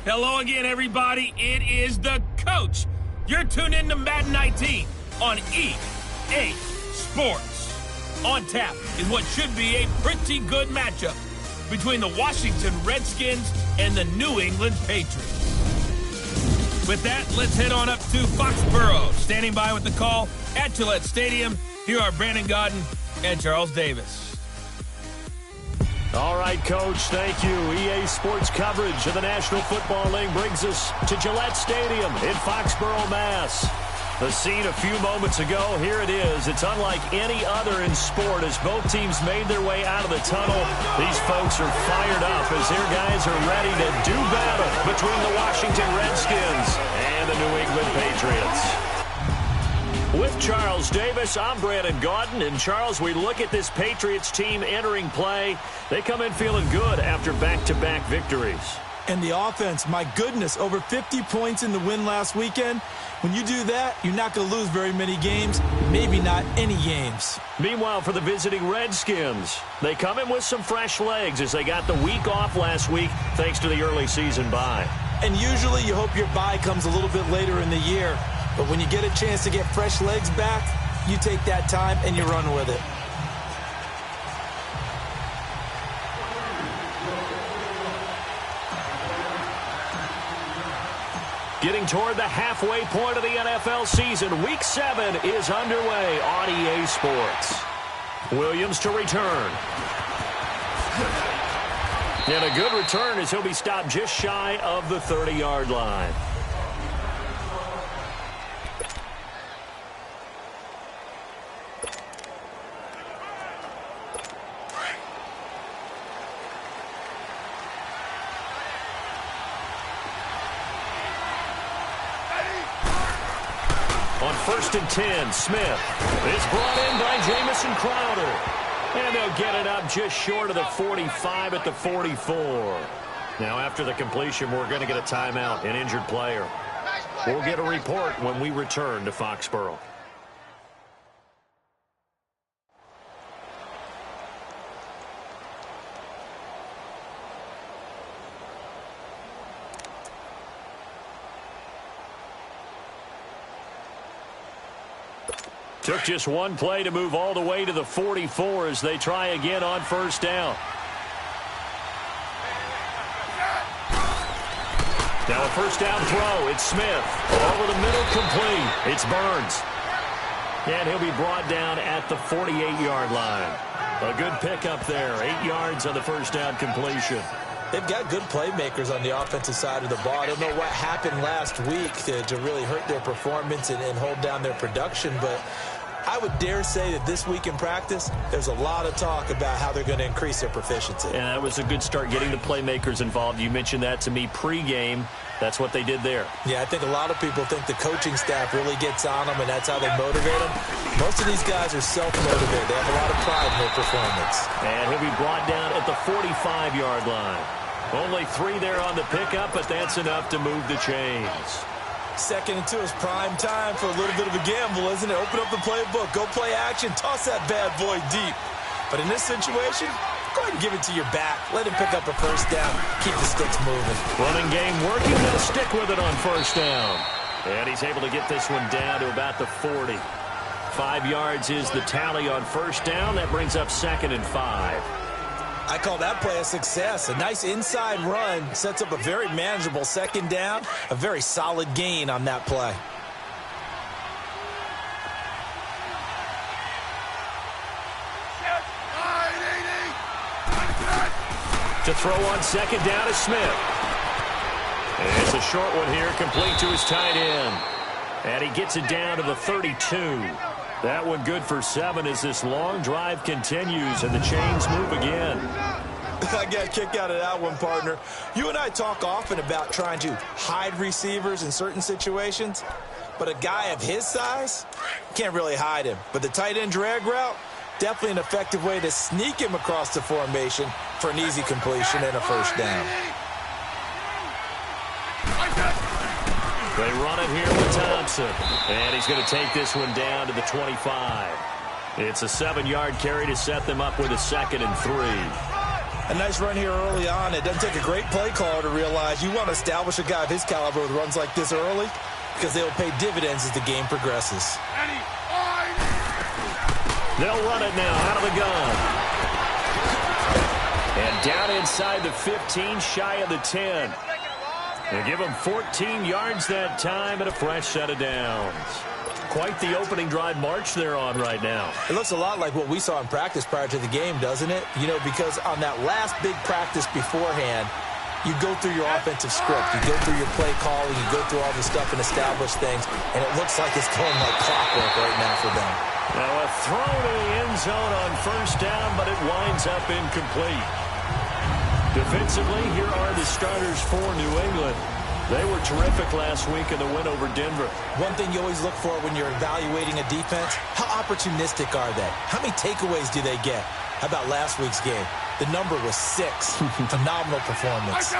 Hello again, everybody. It is the coach. You're tuned in to Madden 19 on EA Sports. On tap is what should be a pretty good matchup between the Washington Redskins and the New England Patriots. With that, let's head on up to Foxborough. Standing by with the call at Gillette Stadium, here are Brandon Gaudin and Charles Davis. All right, Coach, thank you. EA Sports coverage of the National Football League brings us to Gillette Stadium in Foxborough, Mass. The scene a few moments ago, here it is. It's unlike any other in sport as both teams made their way out of the tunnel. These folks are fired up as their guys are ready to do battle between the Washington Redskins and the New England Patriots. With Charles Davis, I'm Brandon Gaudin. And, Charles, we look at this Patriots team entering play. They come in feeling good after back-to-back victories. And the offense, my goodness, over 50 points in the win last weekend. When you do that, you're not going to lose very many games, maybe not any games. Meanwhile, for the visiting Redskins, they come in with some fresh legs as they got the week off last week thanks to the early season bye. And usually you hope your bye comes a little bit later in the year. But when you get a chance to get fresh legs back, you take that time and you run with it. Getting toward the halfway point of the NFL season, Week 7 is underway on EA Sports. Williams to return. And a good return as he'll be stopped just shy of the 30-yard line. On 1st and 10, Smith is brought in by Jamison Crowder. And they'll get it up just short of the 45 at the 44. Now, after the completion, we're going to get a timeout, an injured player. We'll get a report when we return to Foxborough. Took just one play to move all the way to the 44 as they try again on 1st down. Now a 1st down throw. It's Smith. Over the middle, complete. It's Burns. And he'll be brought down at the 48-yard line. A good pickup there. 8 yards on the 1st down completion. They've got good playmakers on the offensive side of the ball. I don't know what happened last week to really hurt their performance and hold down their production, but I would dare say that this week in practice, there's a lot of talk about how they're going to increase their proficiency. And that was a good start getting the playmakers involved. You mentioned that to me pregame. That's what they did there. Yeah, I think a lot of people think the coaching staff really gets on them, and that's how they motivate them. Most of these guys are self-motivated. They have a lot of pride in their performance. And he'll be brought down at the 45-yard line. Only 3 there on the pickup, but that's enough to move the chains. 2nd and 2 is prime time for a little bit of a gamble, isn't it? Open up the playbook, go play action, toss that bad boy deep. But in this situation, go ahead and give it to your back. Let him pick up a 1st down. Keep the sticks moving. Running game working. They'll stick with it on 1st down. And he's able to get this one down to about the 40. 5 yards is the tally on 1st down. That brings up 2nd and 5. I call that play a success. A nice inside run sets up a very manageable 2nd down. A very solid gain on that play. To throw on 2nd down is Smith. And it's a short one here, complete to his tight end. And he gets it down to the 32. That one good for 7 as this long drive continues and the chains move again. I got a kick out of that one, partner. You and I talk often about trying to hide receivers in certain situations, but a guy of his size can't really hide him. But the tight end drag route, definitely an effective way to sneak him across the formation for an easy completion and a 1st down. They run it here with Thompson. And he's going to take this one down to the 25. It's a 7-yard carry to set them up with a 2nd and 3. A nice run here early on. It doesn't take a great play caller to realize you want to establish a guy of his caliber with runs like this early because they'll pay dividends as the game progresses. They'll run it now out of the gun. And down inside the 15, shy of the 10. They give him 14 yards that time and a fresh set of downs. Quite the opening drive march they're on right now. It looks a lot like what we saw in practice prior to the game, doesn't it? You know, because on that last big practice beforehand, you go through your offensive script. You go through your play calling. You go through all the stuff and establish things. And it looks like it's going like clockwork right now for them. Now a throw to the end zone on first down, but it winds up incomplete. Defensively, here are the starters for New England. They were terrific last week in the win over Denver. One thing you always look for when you're evaluating a defense, how opportunistic are they? How many takeaways do they get? How about last week's game? The number was 6. Phenomenal performance.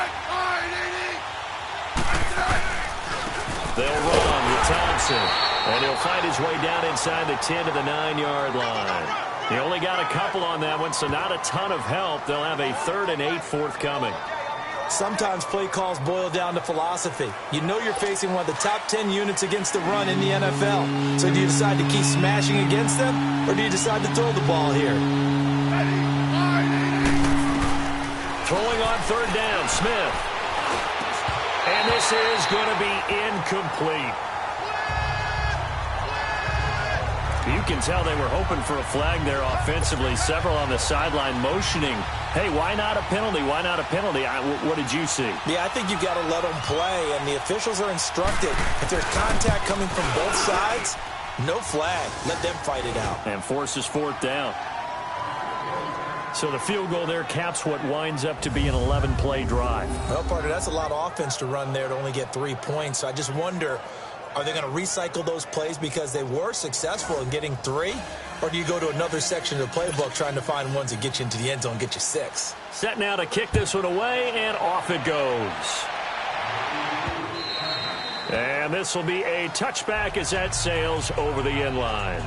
They'll run with Thompson, and he'll find his way down inside the 10 to the 9-yard line. He only got a couple on that one, so not a ton of help. They'll have a 3rd and 8 forthcoming. Sometimes play calls boil down to philosophy. You know you're facing one of the top 10 units against the run in the NFL. So do you decide to keep smashing against them, or do you decide to throw the ball here? Throwing on 3rd down, Smith. And this is going to be incomplete. You can tell they were hoping for a flag there offensively. Several on the sideline motioning, hey, why not a penalty? Why not a penalty? What did you see? Yeah, I think you've got to let them play, and the officials are instructed. If there's contact coming from both sides, no flag. Let them fight it out. And forces 4th down. So the field goal there caps what winds up to be an 11-play drive. Well, partner, that's a lot of offense to run there to only get 3 points. So I just wonder, are they going to recycle those plays because they were successful in getting 3? Or do you go to another section of the playbook trying to find ones that get you into the end zone and get you 6? Set now to kick this one away, and off it goes. And this will be a touchback as that sails over the end line.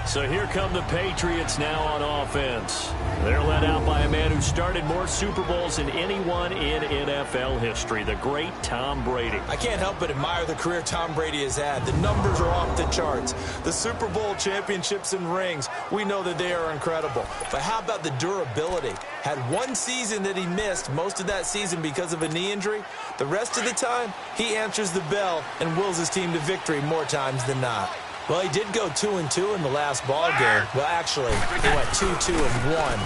So here come the Patriots now on offense. They're led out by a man who started more Super Bowls than anyone in NFL history, the great Tom Brady. I can't help but admire the career Tom Brady has had. The numbers are off the charts. The Super Bowl championships and rings, we know that they are incredible. But how about the durability? Had one season that he missed, most of that season because of a knee injury. The rest of the time, he answers the bell and wills his team to victory more times than not. Well, he did go 2-2 in the last ball game. Well, actually, he went 2-2-1,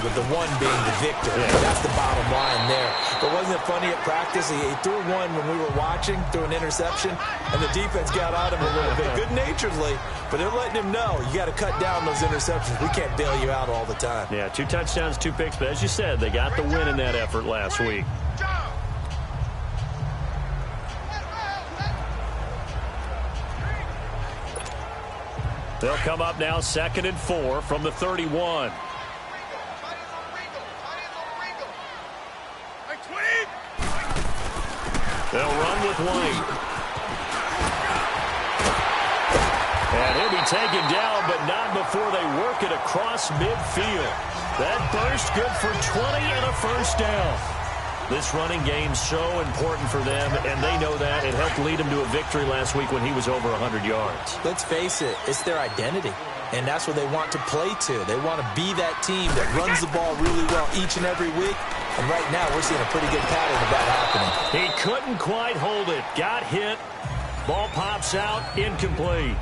with the 1 being the victor. Yeah. That's the bottom line there. But wasn't it funny at practice? He threw one when we were watching, threw an interception, and the defense got on him a little bit, good-naturedly. But they're letting him know, you got to cut down those interceptions. We can't bail you out all the time. Yeah, 2 touchdowns, 2 picks. But as you said, they got the win in that effort last week. They'll come up now 2nd and 4 from the 31. They'll run with White. And he'll be taken down, but not before they work it across midfield. That burst good for 20 and a first down. This running game's so important for them, and they know that. It helped lead them to a victory last week when he was over 100 yards. Let's face it, it's their identity, and that's what they want to play to. They want to be that team that runs the ball really well each and every week, and right now we're seeing a pretty good pattern of that happening. He couldn't quite hold it. Got hit. Ball pops out. Incomplete.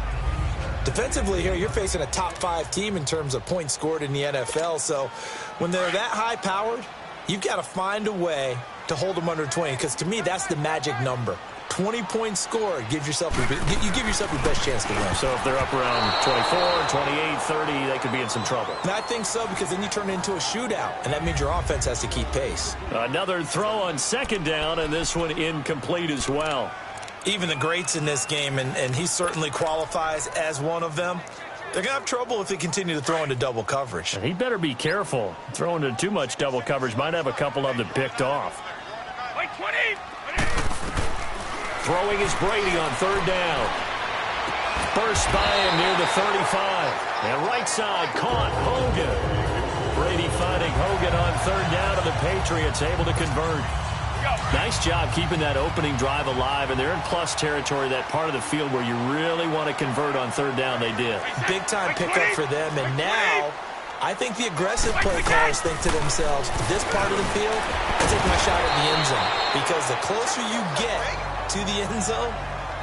Defensively here, you're facing a top 5 team in terms of points scored in the NFL, so when they're that high-powered, you've got to find a way to hold them under 20, because to me, that's the magic number. 20 points scored, you give yourself your best chance to win. So if they're up around 24, 28, 30, they could be in some trouble. And I think so, because then you turn it into a shootout, and that means your offense has to keep pace. Another throw on 2nd down, and this one incomplete as well. Even the greats in this game, and he certainly qualifies as one of them, they're going to have trouble if they continue to throw into double coverage. And he better be careful. Throwing into too much double coverage might have a couple of them picked off. Throwing is Brady on 3rd down. Burst by him near the 35. And right side caught Hogan. Brady finding Hogan on third down, and the Patriots able to convert. Nice job keeping that opening drive alive, and they're in plus territory, that part of the field where you really want to convert on third down. They did. Big-time pickup for them, and now I think the aggressive play callers think to themselves, this part of the field, I take my shot at the end zone, because the closer you get to the end zone,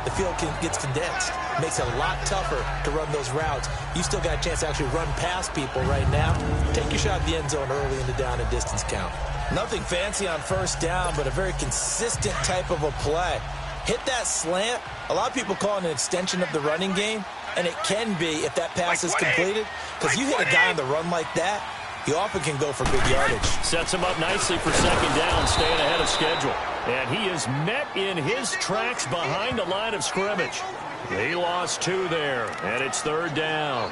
the field gets condensed. Makes it a lot tougher to run those routes. You still got a chance to actually run past people right now. Take your shot at the end zone early in the down and distance count. Nothing fancy on first down, but a very consistent type of a play. Hit that slant. A lot of people call it an extension of the running game, and it can be if that pass is completed, because you hit a guy on the run like that, you often can go for big yardage. Sets him up nicely for second down, staying ahead of schedule. And he is met in his tracks behind the line of scrimmage. He lost 2 there, and it's third down.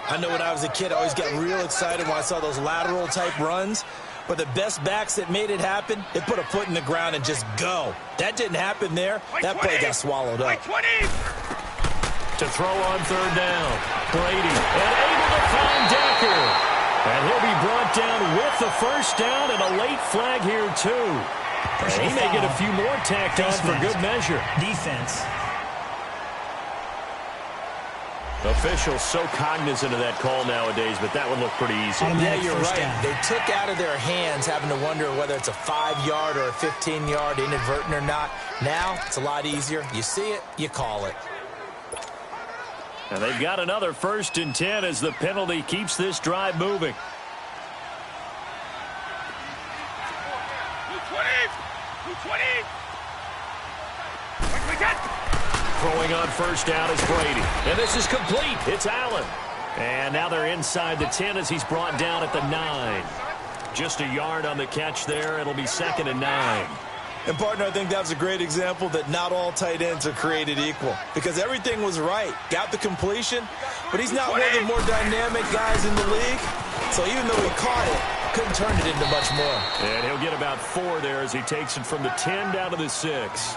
I know when I was a kid, I always got real excited when I saw those lateral-type runs. But the best backs that made it happen, they put a foot in the ground and just go. That didn't happen there. That play got swallowed up. To throw on third down, Brady, and able to find Decker. And he'll be brought down with the first down, and a late flag here, too. He may get a few more tacked on for good measure. Defense. Officials so cognizant of that call nowadays, but that would look pretty easy. Yeah, you're right. They took out of their hands having to wonder whether it's a 5-yard or a 15-yard, inadvertent or not. Now, it's a lot easier. You see it, you call it. And they've got another 1st and 10 as the penalty keeps this drive moving. Throwing on first down is Brady. And this is complete. It's Allen. And now they're inside the 10 as he's brought down at the 9. Just a yard on the catch there. It'll be 2nd and 9. And, partner, I think that was a great example that not all tight ends are created equal. Because everything was right. Got the completion, but he's not one of the more dynamic guys in the league. So even though he caught it, couldn't turn it into much more. And he'll get about 4 there as he takes it from the 10 down to the 6.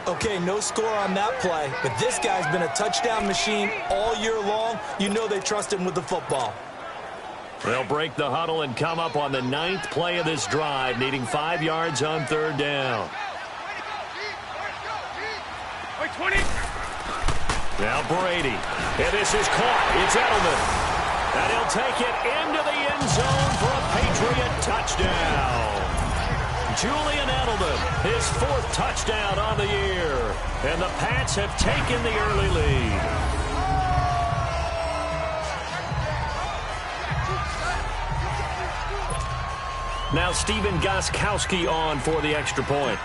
Okay, no score on that play, but this guy's been a touchdown machine all year long. You know they trust him with the football. They'll break the huddle and come up on the 9th play of this drive, needing 5 yards on third down. Now Brady, and this is caught. It's Edelman. And he'll take it into the end zone for a Patriot touchdown. Julian Edelman, his 4th touchdown on the year. And the Pats have taken the early lead. Now Stephen Gostkowski on for the extra point.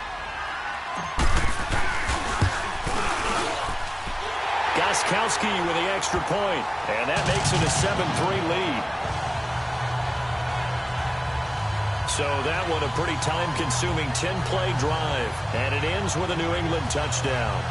Gostkowski with the extra point, and that makes it a 7-3 lead. So that one a pretty time-consuming 10-play drive, and it ends with a New England touchdown.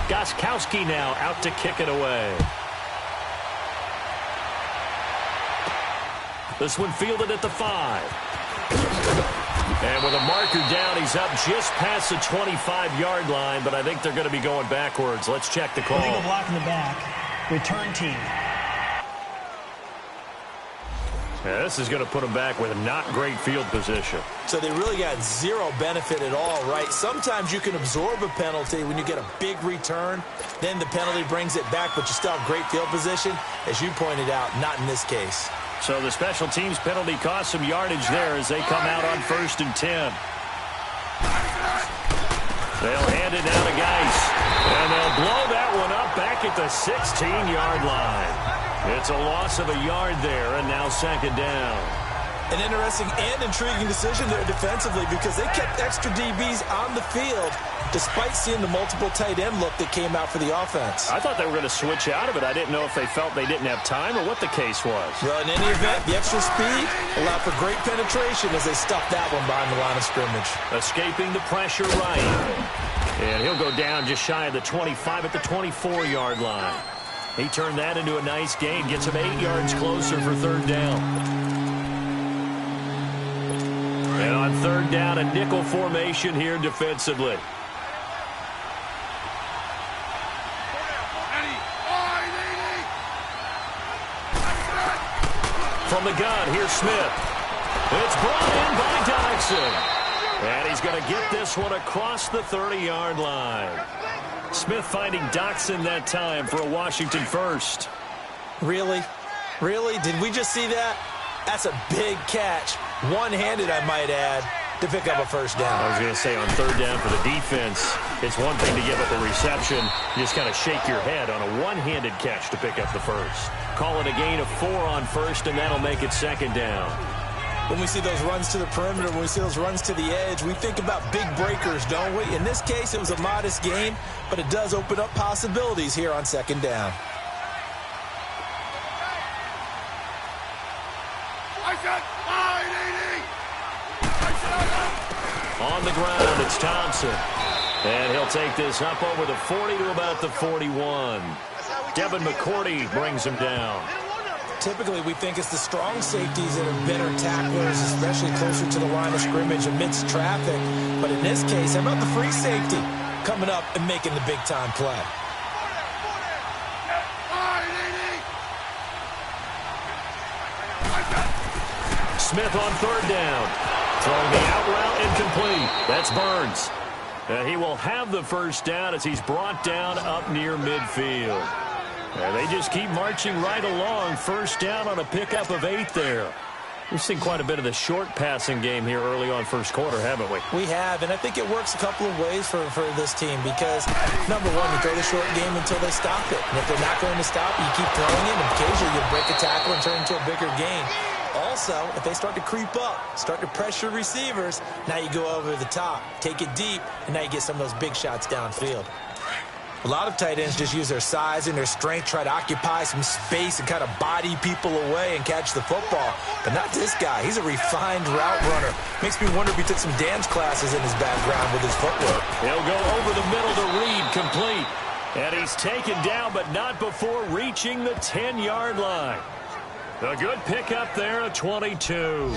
Gostkowski now out to kick it away. This one fielded at the 5. And with a marker down, he's up just past the 25-yard line, but I think they're going to be going backwards. Let's check the call. Illegal block in the back. Return team. Yeah, this is going to put them back with not great field position. So they really got zero benefit at all, right? Sometimes you can absorb a penalty when you get a big return. Then the penalty brings it back, but you still have great field position. As you pointed out, not in this case. So the special teams penalty cost some yardage there as they come out on 1st and 10. They'll hand it down to Geis. And they'll blow that one up back at the 16-yard line. It's a loss of a yard there, and now 2nd down. An interesting and intriguing decision there defensively because they kept extra DBs on the field despite seeing the multiple tight end look that came out for the offense. I thought they were going to switch out of it. I didn't know if they felt they didn't have time or what the case was. Well, in any event, the extra speed allowed for great penetration as they stuffed that one behind the line of scrimmage. Escaping the pressure right. And he'll go down just shy of the 25 at the 24-yard line. He turned that into a nice gain, gets him 8 yards closer for third down. And on third down, a nickel formation here defensively. From the gun, here's Smith. It's brought in by Dodson. And he's going to get this one across the 30-yard line. Smith finding Dodson that time for a Washington first. Really? Really? Did we just see that? That's a big catch. One-handed, I might add, to pick up a first down. I was going to say on third down for the defense, it's one thing to give up a reception. You just kind of shake your head on a one-handed catch to pick up the first. Call it a gain of 4 on first, and that'll make it second down. When we see those runs to the perimeter, when we see those runs to the edge, we think about big breakers, don't we? In this case, it was a modest gain, but it does open up possibilities here on second down. On the ground, it's Thompson. And he'll take this up over the 40 to about the 41. Devin McCourty brings him down. Typically, we think it's the strong safeties that are better tacklers, especially closer to the line of scrimmage amidst traffic. But in this case, how about the free safety coming up and making the big-time play? Smith on third down. Throwing the out route incomplete. That's Burns. He will have the first down as he's brought down up near midfield. And they just keep marching right along. First down on a pickup of 8 there. We've seen quite a bit of the short passing game here early on first quarter, haven't we? We have, and I think it works a couple of ways for this team because, number one, you throw the short game until they stop it. And if they're not going to stop it, you keep throwing it, and occasionally you break a tackle and turn it into a bigger gain. Also, if they start to creep up, start to pressure receivers, now you go over the top, take it deep, and now you get some of those big shots downfield. A lot of tight ends just use their size and their strength, try to occupy some space and kind of body people away and catch the football. But not this guy. He's a refined route runner. Makes me wonder if he took some dance classes in his background with his footwork. He'll go over the middle to Reed, complete. And he's taken down, but not before reaching the 10-yard line. A good pickup there at 22.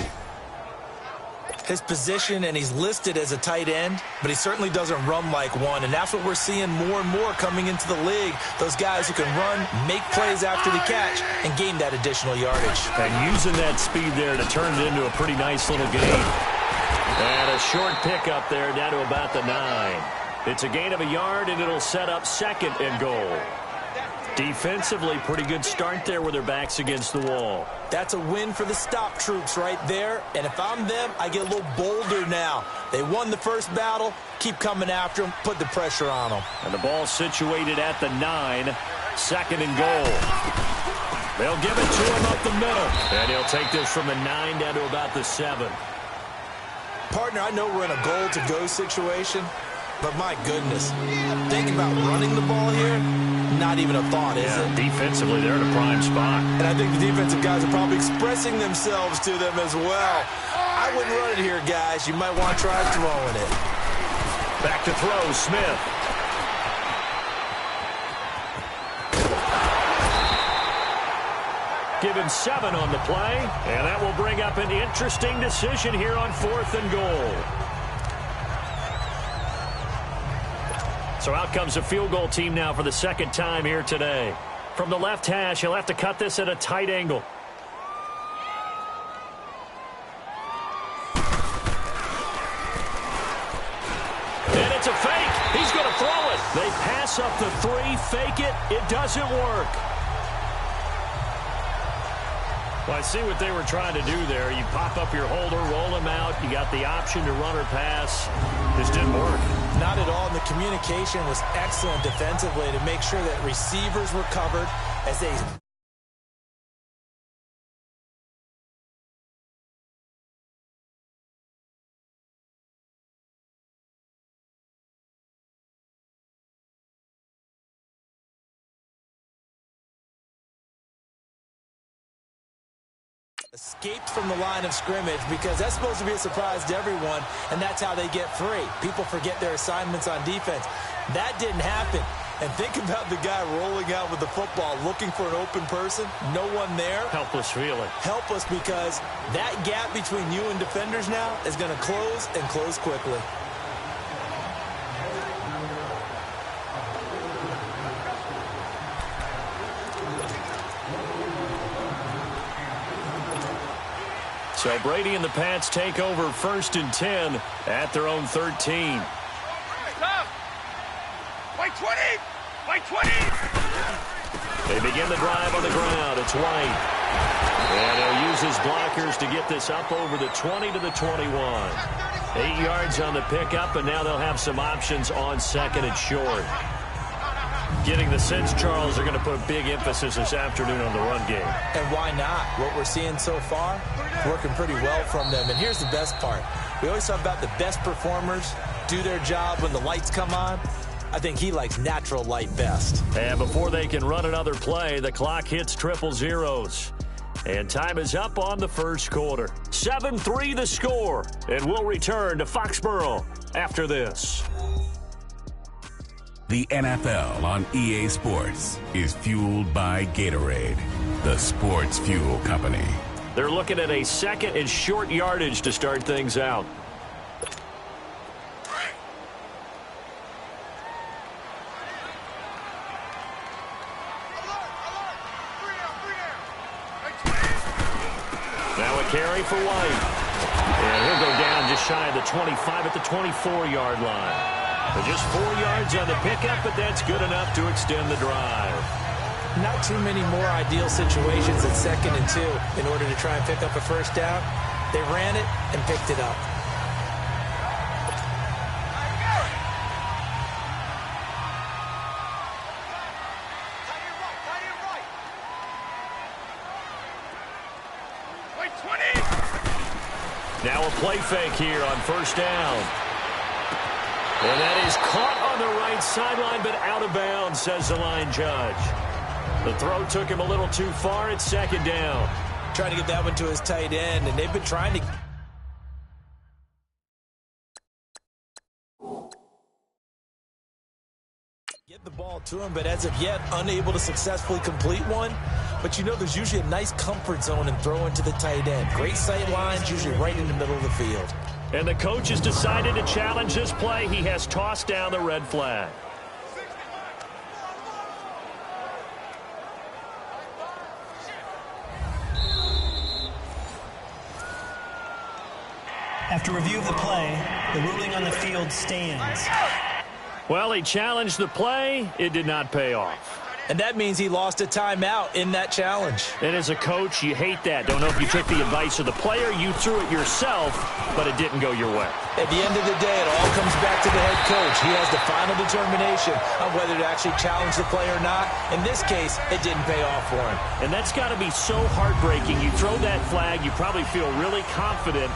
His position, and he's listed as a tight end, but he certainly doesn't run like one, and that's what we're seeing more and more coming into the league. Those guys who can run, make plays after the catch, and gain that additional yardage. And using that speed there to turn it into a pretty nice little gain. And a short pickup there down to about the 9. It's a gain of a yard, and it'll set up second and goal. Defensively, pretty good start there with their backs against the wall. That's a win for the stop troops right there. And if I'm them, I get a little bolder now. They won the first battle. Keep coming after them. Put the pressure on them. And the ball situated at the 9. Second and goal. They'll give it to him up the middle. And he'll take this from the 9 down to about the 7. Partner, I know we're in a goal-to-go situation, but my goodness, thinking about running the ball here, not even a thought, is it? Defensively, they're in a prime spot. And I think the defensive guys are probably expressing themselves to them as well. I wouldn't run it here, guys. You might want to try throwing it. Back to throw, Smith. Give him 7 on the play, and that will bring up an interesting decision here on 4th and goal. So out comes a field goal team now for the second time here today. From the left hash, he'll have to cut this at a tight angle. And it's a fake. He's going to throw it. They pass up the 3, fake it. It doesn't work. Well, I see what they were trying to do there. You pop up your holder, roll him out. You got the option to run or pass. This didn't work. Not at all. And the communication was excellent defensively to make sure that receivers were covered as they... escaped from the line of scrimmage, because that's supposed to be a surprise to everyone, and that's how they get free. People forget their assignments on defense. That didn't happen, And think about the guy rolling out with the football, looking for an open person, no one there. Helpless feeling. Helpless because that gap between you and defenders now is going to close and close quickly. So Brady and the Pats take over 1st and 10 at their own 13. White 20! White 20! They begin the drive on the ground. It's White. And he'll use his blockers to get this up over the 20 to the 21. 8 yards on the pickup, and now they'll have some options on 2nd and short. Getting the sense, Charles, they're going to put big emphasis this afternoon on the run game. And why not? What we're seeing so far, working pretty well from them. And here's the best part. We always talk about the best performers do their job when the lights come on. I think he likes natural light best. And before they can run another play, the clock hits triple zeros. And time is up on the first quarter. 7-3 the score. And we'll return to Foxborough after this. The NFL on EA Sports is fueled by Gatorade, the sports fuel company. They're looking at a 2nd and short yardage to start things out. Now a carry for White. And he'll go down just shy of the 25 at the 24-yard line. Just 4 yards on the pickup, but that's good enough to extend the drive. Not too many more ideal situations at 2nd and 2 in order to try and pick up a first down. They ran it and picked it up. Now a play fake here on 1st down. And that is caught on the right sideline, but out of bounds, says the line judge. The throw took him a little too far. It's 2nd down. Trying to get that one to his tight end, and they've been trying to get the ball to him, but as of yet, unable to successfully complete one. But you know there's usually a nice comfort zone in throwing to the tight end. Great sight lines, usually right in the middle of the field. And the coach has decided to challenge this play. He has tossed down the red flag. After review of the play, the ruling on the field stands. Well, he challenged the play. It did not pay off. And that means he lost a timeout in that challenge. And as a coach, you hate that. Don't know if you took the advice of the player. You threw it yourself, but it didn't go your way. At the end of the day, it all comes back to the head coach. He has the final determination on whether to actually challenge the play or not. In this case, it didn't pay off for him. And that's got to be so heartbreaking. You throw that flag, you probably feel really confident,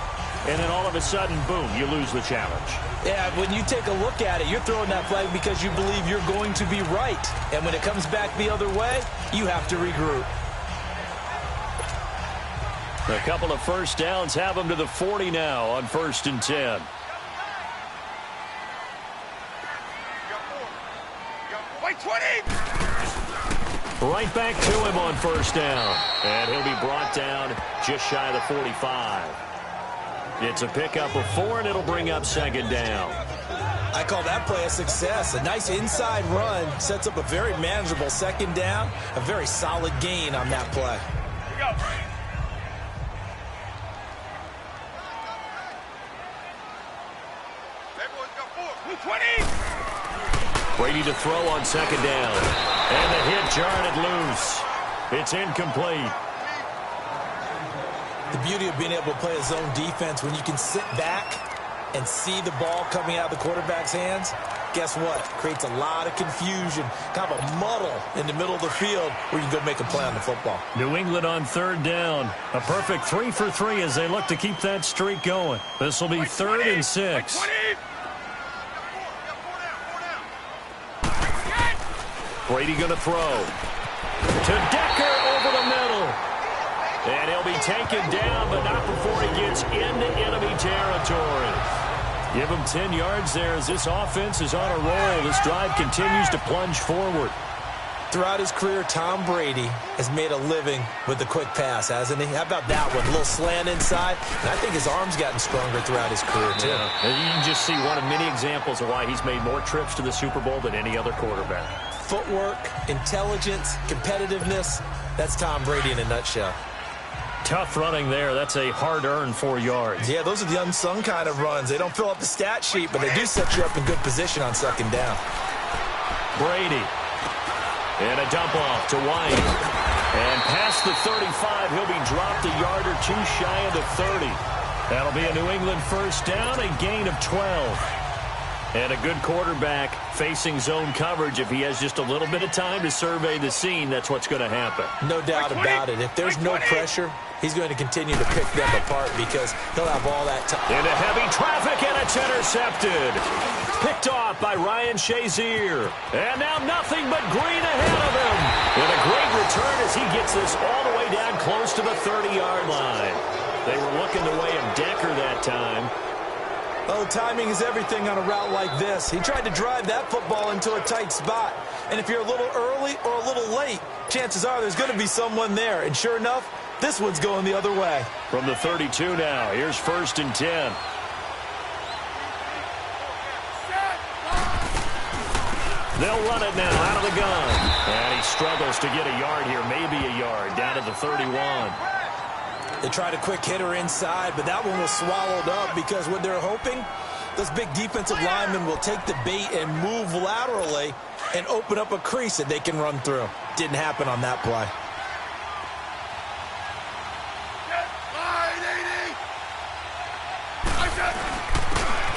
and then all of a sudden, boom, you lose the challenge. Yeah, when you take a look at it, you're throwing that flag because you believe you're going to be right. And when it comes back the other way, you have to regroup. A couple of first downs have them to the 40 now on 1st and 10. White 20! Right back to him on 1st down. And he'll be brought down just shy of the 45. It's a pickup of 4, and it'll bring up 2nd down. I call that play a success. A nice inside run sets up a very manageable 2nd down. A very solid gain on that play. Here we go. That boy's got 4. 20! Brady to throw on 2nd down. And the hit jarred it loose. It's incomplete. The beauty of being able to play a zone defense when you can sit back and see the ball coming out of the quarterback's hands, guess what? Creates a lot of confusion, kind of a muddle in the middle of the field where you can go make a play on the football. New England on 3rd down. A perfect 3 for 3 as they look to keep that streak going. This will be 3rd and 6. Brady going to throw. To Decker over the middle. And he'll be taken down, but not before he gets into enemy territory. Give him 10 yards there as this offense is on a roll. This drive continues to plunge forward. Throughout his career, Tom Brady has made a living with the quick pass, hasn't he? How about that one? A little slant inside. And I think his arm's gotten stronger throughout his career, too. Yeah. And you can just see one of many examples of why he's made more trips to the Super Bowl than any other quarterback. Footwork, intelligence, competitiveness. That's Tom Brady in a nutshell. Tough running there. That's a hard-earned 4 yards. Yeah, those are the unsung kind of runs. They don't fill up the stat sheet, but they do set you up in good position on second down. Brady. And a dump off to White. And past the 35, he'll be dropped a yard or two shy of the 30. That'll be a New England first down, a gain of 12. And a good quarterback facing zone coverage. If he has just a little bit of time to survey the scene, that's what's going to happen. No doubt about it. If there's no pressure, he's going to continue to pick them apart because he'll have all that time. Into heavy traffic, and it's intercepted. Picked off by Ryan Shazier. And now nothing but green ahead of him. And a great return as he gets this all the way down close to the 30-yard line. They were looking the way of Decker that time. Oh, timing is everything on a route like this. He tried to drive that football into a tight spot. And if you're a little early or a little late, chances are there's going to be someone there. And sure enough, this one's going the other way. From the 32 now, here's 1st and 10. They'll run it now out of the gun. And he struggles to get a yard here, maybe a yard, down to the 31. They tried a quick hitter inside, but that one was swallowed up because what they're hoping, those big defensive linemen will take the bait and move laterally and open up a crease that they can run through. Didn't happen on that play.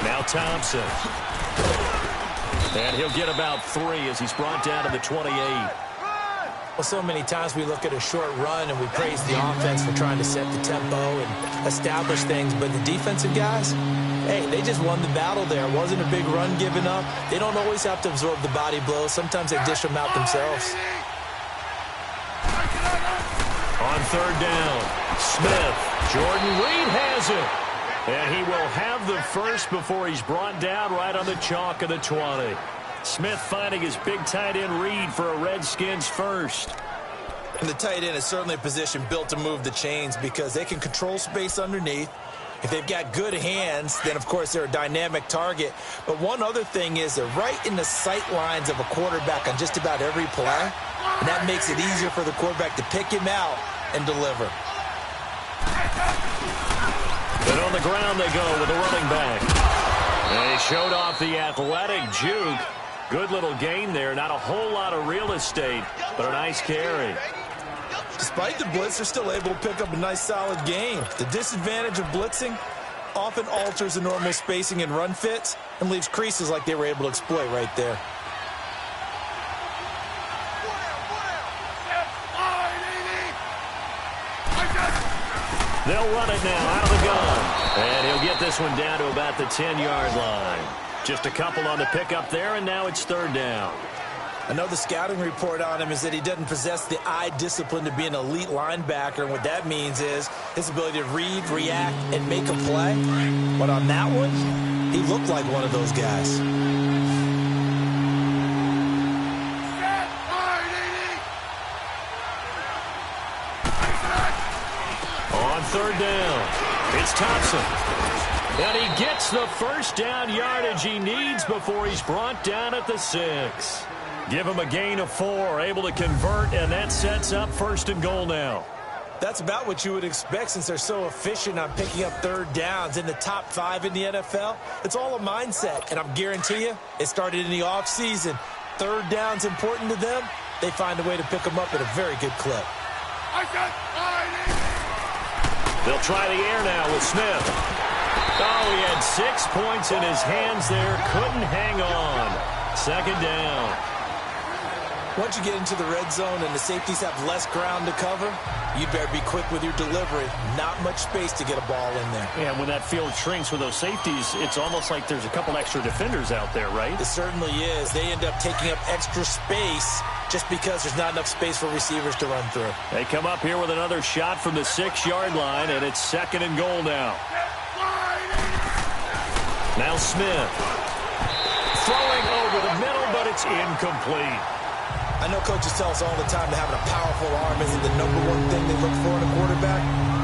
Now Thompson. And he'll get about 3 as he's brought down to the 28. Well, so many times we look at a short run and we praise the offense for trying to set the tempo and establish things, but the defensive guys, hey, they just won the battle there. It wasn't a big run given up. They don't always have to absorb the body blows. Sometimes they dish them out themselves. On 3rd down, Smith. Jordan Reed has it. And he will have the first before he's brought down right on the chalk of the 20. Smith finding his big tight end Reed for a Redskins first. And the tight end is certainly a position built to move the chains because they can control space underneath. If they've got good hands, then, of course, they're a dynamic target. But one other thing is they're right in the sight lines of a quarterback on just about every play. And that makes it easier for the quarterback to pick him out and deliver. But on the ground they go with the running back. And he showed off the athletic juke. Good little gain there. Not a whole lot of real estate, but a nice carry. Despite the blitz, they're still able to pick up a nice, solid gain. The disadvantage of blitzing often alters the normal spacing and run fits and leaves creases like they were able to exploit right there. They'll run it now out of the gun. And he'll get this one down to about the 10-yard line. Just a couple on the pickup there, and now it's 3rd down. I know the scouting report on him is that he doesn't possess the eye discipline to be an elite linebacker. And what that means is his ability to read, react, and make a play. But on that one, he looked like one of those guys. On 3rd down, it's Thompson. And he gets the first down yardage he needs before he's brought down at the 6. Give him a gain of 4, able to convert, and that sets up 1st and goal now. That's about what you would expect since they're so efficient on picking up 3rd downs in the top 5 in the NFL. It's all a mindset, and I guarantee you it started in the offseason. 3rd down's important to them. They find a way to pick them up at a very good clip. They'll try the air now with Smith. Oh, he had 6 points in his hands there. Couldn't hang on. 2nd down. Once you get into the red zone and the safeties have less ground to cover, you better be quick with your delivery. Not much space to get a ball in there. Yeah, when that field shrinks with those safeties, it's almost like there's a couple extra defenders out there, right? It certainly is. They end up taking up extra space just because there's not enough space for receivers to run through. They come up here with another shot from the 6-yard line, and it's 2nd and goal now. Now Smith. Throwing over the middle, but it's incomplete. I know coaches tell us all the time that having a powerful arm isn't the #1 thing they look for in a quarterback.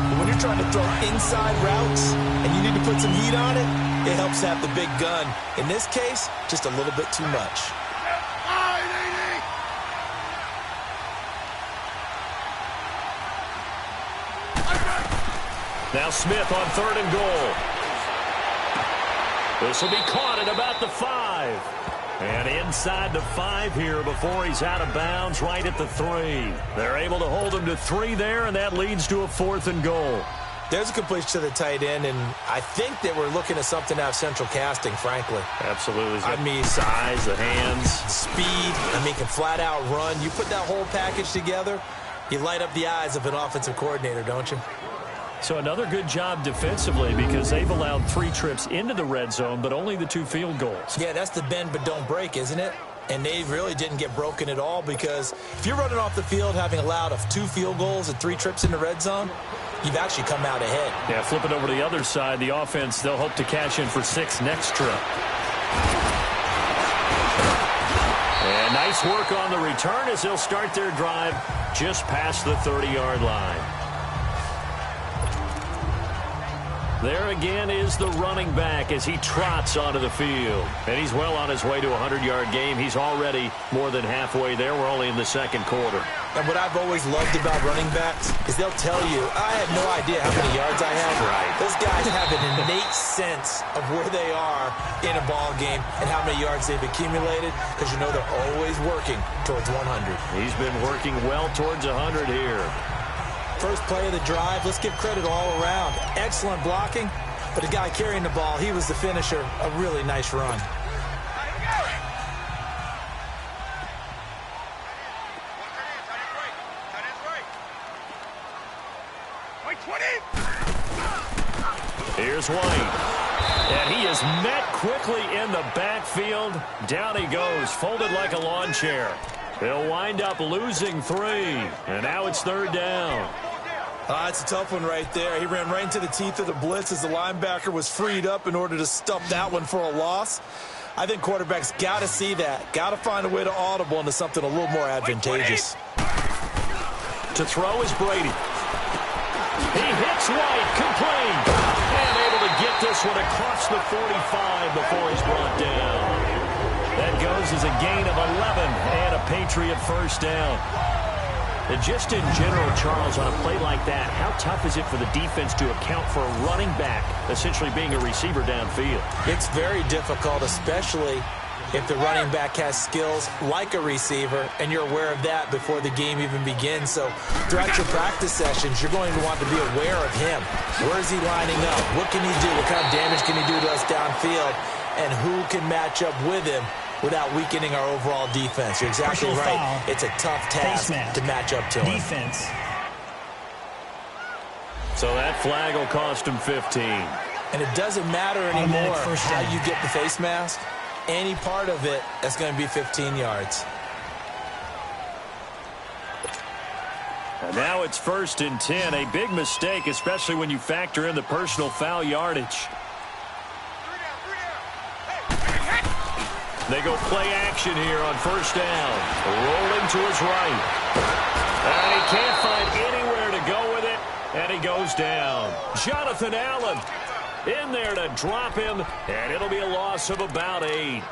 But when you're trying to throw inside routes and you need to put some heat on it, it helps have the big gun. In this case, just a little bit too much. Now Smith on 3rd and goal. This will be caught at about the 5. And inside the 5 here before he's out of bounds right at the 3. They're able to hold him to 3 there, and that leads to a 4th and goal. There's a completion to the tight end, and I think that we're looking at something out of central casting, frankly. Absolutely. I mean, size, the hands. Speed. I mean, can flat out run. You put that whole package together, you light up the eyes of an offensive coordinator, don't you? So another good job defensively because they've allowed 3 trips into the red zone, but only the 2 field goals. Yeah, that's the bend but don't break, isn't it? And they really didn't get broken at all because if you're running off the field having allowed 2 field goals and 3 trips in the red zone, you've actually come out ahead. Yeah, flip it over to the other side. The offense, they'll hope to cash in for 6 next trip. And nice work on the return as they'll start their drive just past the 30-yard line. There again is the running back as he trots onto the field. And he's well on his way to a 100-yard game. He's already more than halfway there. We're only in the 2nd quarter. And what I've always loved about running backs is they'll tell you, I had no idea how many yards I had. Right. Those guys have an innate sense of where they are in a ball game and how many yards they've accumulated because you know they're always working towards 100. He's been working well towards 100 here. First play of the drive, let's give credit all around. Excellent blocking, but the guy carrying the ball, he was the finisher. A really nice run. Here's White. And he is met quickly in the backfield. Down he goes, folded like a lawn chair. They'll wind up losing 3. And now it's 3rd down. It's a tough one right there. He ran right into the teeth of the blitz as the linebacker was freed up in order to stuff that one for a loss. I think quarterbacks got to see that. Got to find a way to audible into something a little more advantageous. To throw is Brady. He hits White, complete. And able to get this one across the 45 before he's brought down. That goes as a gain of 11 and a Patriot 1st down. And just in general, Charles, on a play like that, how tough is it for the defense to account for a running back essentially being a receiver downfield? It's very difficult, especially if the running back has skills like a receiver, and you're aware of that before the game even begins. So throughout your practice sessions, you're going to want to be aware of him. Where is he lining up? What can he do? What kind of damage can he do to us downfield? And who can match up with him without weakening our overall defense? You're exactly right. It's a tough task to match up to him. Defense. So that flag will cost him 15. And it doesn't matter anymore how you get the face mask. Any part of it, that's going to be 15 yards. And now it's 1st and 10. A big mistake, especially when you factor in the personal foul yardage. They go play action here on 1st down. Rolling to his right. And he can't find anywhere to go with it. And he goes down. Jonathan Allen in there to drop him. And it'll be a loss of about 8.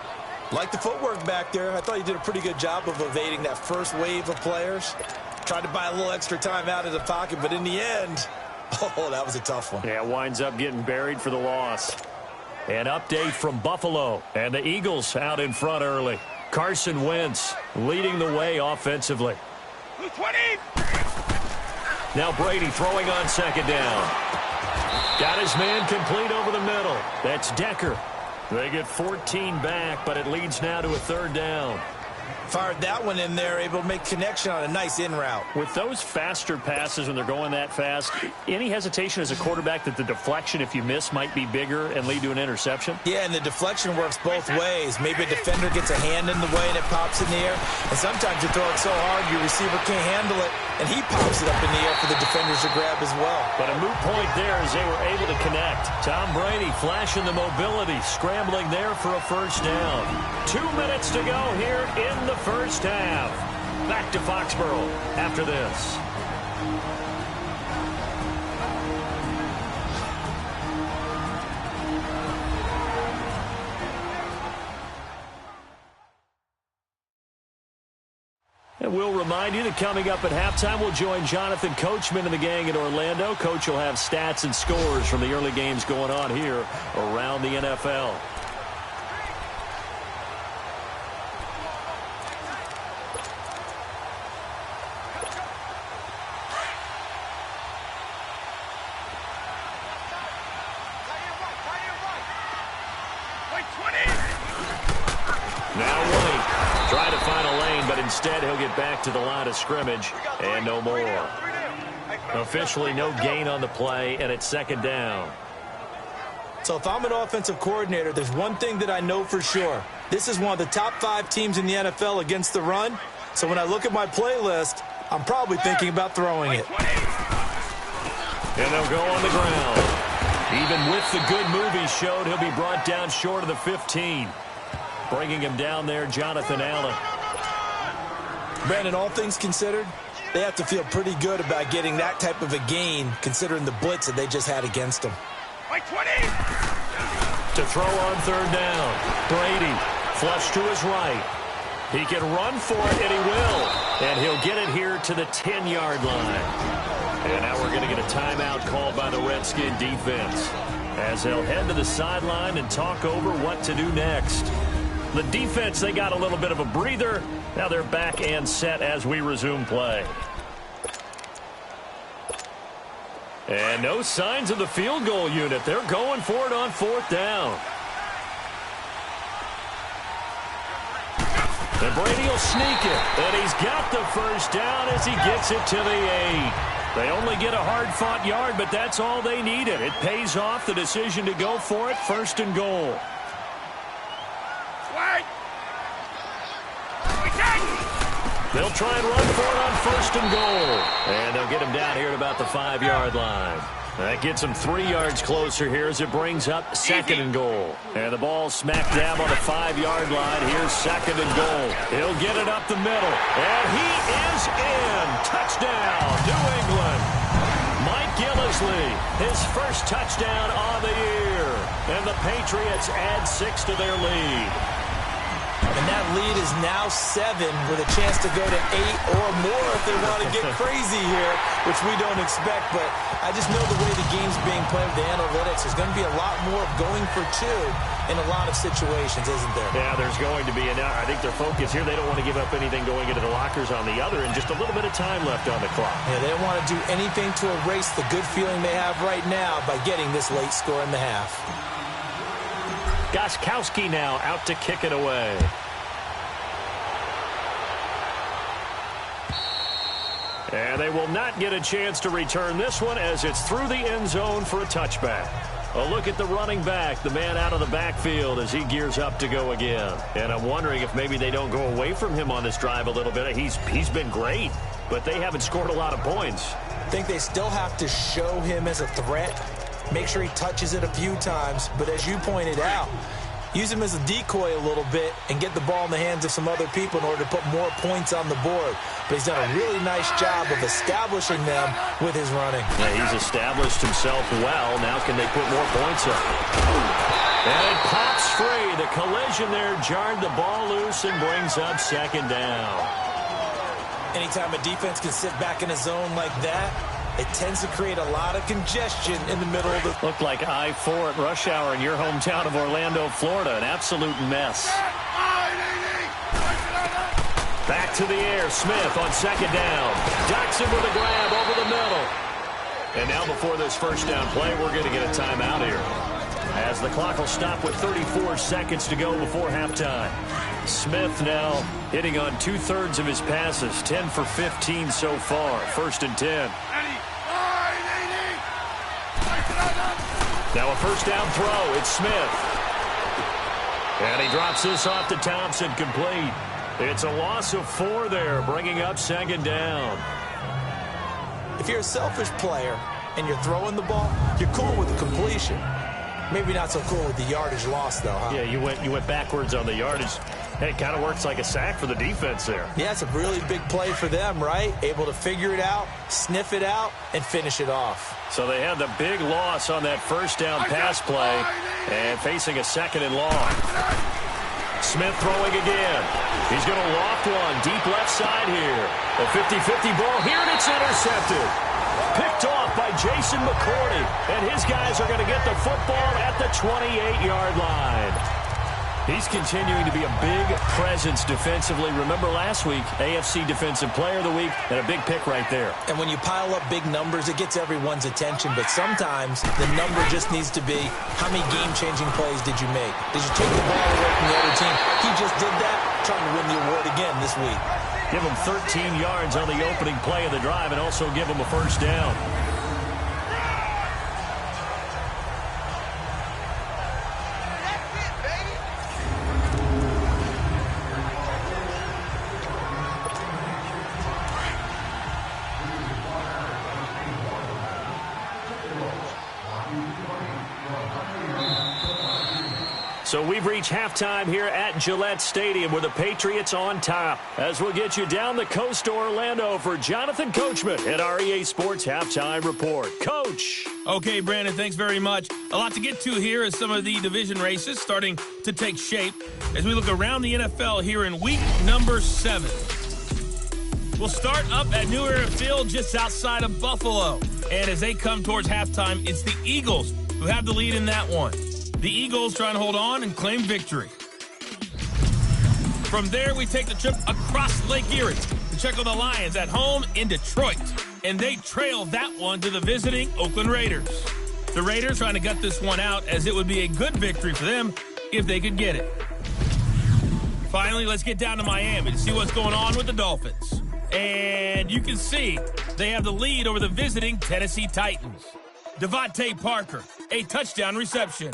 Like the footwork back there. I thought he did a pretty good job of evading that first wave of players. Tried to buy a little extra time out of the pocket, but in the end, oh, that was a tough one. Yeah, winds up getting buried for the loss. An update from Buffalo, and the Eagles out in front early. Carson Wentz leading the way offensively. 20. Now Brady throwing on 2nd down. Got his man complete over the middle. That's Decker. They get 14 back, but it leads now to a 3rd down. Fired that one in there, able to make connection on a nice in route. With those faster passes when they're going that fast, any hesitation as a quarterback that the deflection, if you miss, might be bigger and lead to an interception? Yeah, and the deflection works both ways. Maybe a defender gets a hand in the way and it pops in the air. And sometimes you throw it so hard your receiver can't handle it. and he pops it up in the air for the defenders to grab as well. But a moot point there as they were able to connect. Tom Brady flashing the mobility, scrambling there for a first down. 2 minutes to go here in the first half. Back to Foxborough after this. And we'll remind you that coming up at halftime, we'll join Jonathan Coachman and the gang in Orlando. Coach will have stats and scores from the early games going on here around the NFL. Instead, he'll get back to the line of scrimmage and no more. Officially no gain on the play, and it's second down. So if I'm an offensive coordinator, there's one thing that I know for sure. This is one of the top 5 teams in the NFL against the run. So when I look at my playlist, I'm probably thinking about throwing it. And they'll go on the ground. Even with the good move he showed, he'll be brought down short of the 15. Bringing him down there, Jonathan Allen. Brandon, all things considered, they have to feel pretty good about getting that type of a gain, considering the blitz that they just had against them. To throw on third down. Brady, flush to his right. He can run for it, and he will. And he'll get it here to the 10-yard line. And now we're going to get a timeout called by the Redskin defense, as they'll head to the sideline and talk over what to do next. The defense, they got a little bit of a breather. Now they're back and set as we resume play. And no signs of the field goal unit. They're going for it on fourth down. And Brady will sneak it. And he's got the first down as he gets it to the 8. They only get a hard-fought yard, but that's all they needed. It pays off the decision to go for it, first and goal. They'll try and run for it on first and goal. And they'll get him down here at about the 5-yard line. That gets him 3 yards closer here as it brings up second and goal. And the ball smack dab on the 5-yard line. Here's second and goal. He'll get it up the middle. And he is in. Touchdown, New England. Mike Gillislee, his first touchdown on the year. And the Patriots add 6 to their lead. And that lead is now 7 with a chance to go to 8 or more if they want to get crazy here, which we don't expect. But I just know the way the game's being played with the analytics, there's going to be a lot more going for 2 in a lot of situations, isn't there? Yeah, there's going to be. And I think their focus here, they don't want to give up anything going into the lockers on the other, and just a little bit of time left on the clock. Yeah, they don't want to do anything to erase the good feeling they have right now by getting this late score in the half. Gostkowski now out to kick it away. And they will not get a chance to return this one as it's through the end zone for a touchback. A look at the running back, the man out of the backfield as he gears up to go again. And I'm wondering if maybe they don't go away from him on this drive a little bit. He's been great, but they haven't scored a lot of points. I think they still have to show him as a threat, make sure he touches it a few times. But as you pointed out, use him as a decoy a little bit and get the ball in the hands of some other people in order to put more points on the board. But he's done a really nice job of establishing them with his running. Yeah, he's established himself well. Now can they put more points up? And it pops free. The collision there jarred the ball loose and brings up second down. Anytime a defense can sit back in a zone like that, it tends to create a lot of congestion in the middle of the... Looked like I-4 at rush hour in your hometown of Orlando, Florida. An absolute mess. Back to the air. Smith on second down. Jackson with a grab over the middle. And now before this first down play, we're going to get a timeout here, as the clock will stop with 34 seconds to go before halftime. Smith now hitting on 2/3 of his passes, 10 for 15 so far. First and 10. Now a first down throw. It's Smith. And he drops this off to Thompson, complete. It's a loss of 4 there, bringing up second down. If you're a selfish player and you're throwing the ball, you're cool with the completion. Maybe not so cool with the yardage loss, though, huh? Yeah, you went backwards on the yardage. Hey, it kind of works like a sack for the defense there. Yeah, it's a really big play for them, right? Able to figure it out, sniff it out, and finish it off. So they had the big loss on that first down pass play and facing a 2nd and long. Smith throwing again. He's going to loft one deep left side here. A 50-50 ball here, and it's intercepted. Picked off by Jason McCourty, and his guys are going to get the football at the 28-yard line. He's continuing to be a big presence defensively. Remember last week, AFC Defensive Player of the Week, and a big pick right there. And when you pile up big numbers, it gets everyone's attention. But sometimes the number just needs to be, how many game-changing plays did you make? Did you take the ball away from the other team? He just did that, trying to win the award again this week. Give him 13 yards on the opening play of the drive and also give him a first down. So we've reached halftime here at Gillette Stadium with the Patriots on top. As we'll get you down the coast to Orlando for Jonathan Coachman at our EA Sports Halftime Report. Coach. Okay, Brandon, thanks very much. A lot to get to here as some of the division races starting to take shape as we look around the NFL here in week number 7. We'll start up at New Era Field just outside of Buffalo. And as they come towards halftime, it's the Eagles who have the lead in that one. The Eagles trying to hold on and claim victory. From there, we take the trip across Lake Erie to check on the Lions at home in Detroit. And they trail that one to the visiting Oakland Raiders. The Raiders trying to gut this one out as it would be a good victory for them if they could get it. Finally, let's get down to Miami to see what's going on with the Dolphins. And you can see they have the lead over the visiting Tennessee Titans. Devontae Parker, a touchdown reception.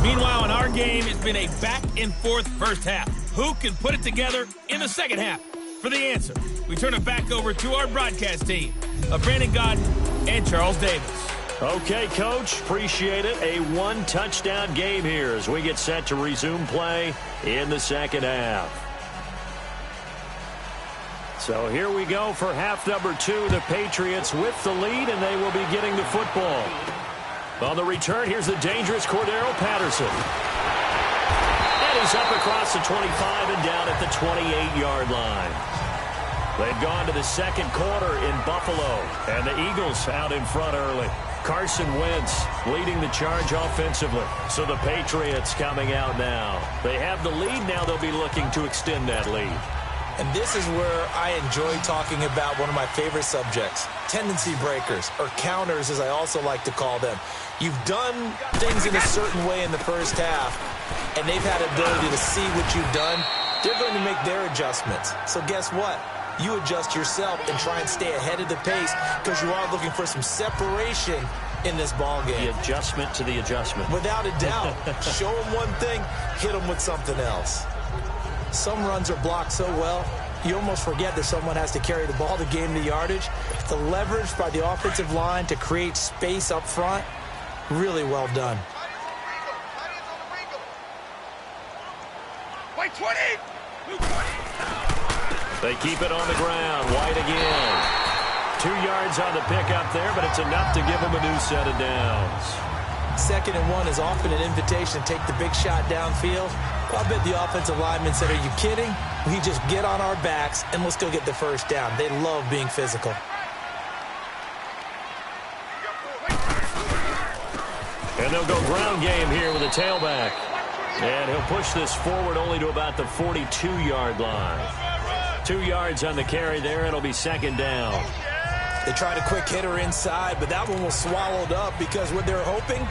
Meanwhile, in our game, it's been a back-and-forth first half. Who can put it together in the second half? For the answer, we turn it back over to our broadcast team of Brandon Godden and Charles Davis. Okay, Coach, appreciate it. A one-touchdown game here as we get set to resume play in the second half. So here we go for half number 2. The Patriots with the lead, and they will be getting the football. On the return, here's the dangerous Cordero Patterson. And he's up across the 25 and down at the 28-yard line. They've gone to the second quarter in Buffalo, and the Eagles out in front early. Carson Wentz leading the charge offensively. So the Patriots coming out now. They have the lead now. They'll be looking to extend that lead. And this is where I enjoy talking about one of my favorite subjects, tendency breakers, or counters as I also like to call them. You've done things in a certain way in the first half, and they've had ability to see what you've done. They're going to make their adjustments. So guess what? You adjust yourself and try and stay ahead of the pace because you are looking for some separation in this ball game. The adjustment to the adjustment. Without a doubt. Show them one thing, hit them with something else. Some runs are blocked so well, you almost forget that someone has to carry the ball to gain the yardage. The leverage by the offensive line to create space up front, really well done. Wait, 20! They keep it on the ground. White again. 2 yards on the pickup there, but it's enough to give them a new set of downs. 2nd and 1 is often an invitation to take the big shot downfield. I bet the offensive lineman said, are you kidding? We just get on our backs and let's go get the first down. They love being physical. And they'll go ground game here with a tailback. And he'll push this forward only to about the 42-yard line. 2 yards on the carry there. It'll be 2nd down. They tried a quick hitter inside, but that one was swallowed up because what they're hoping,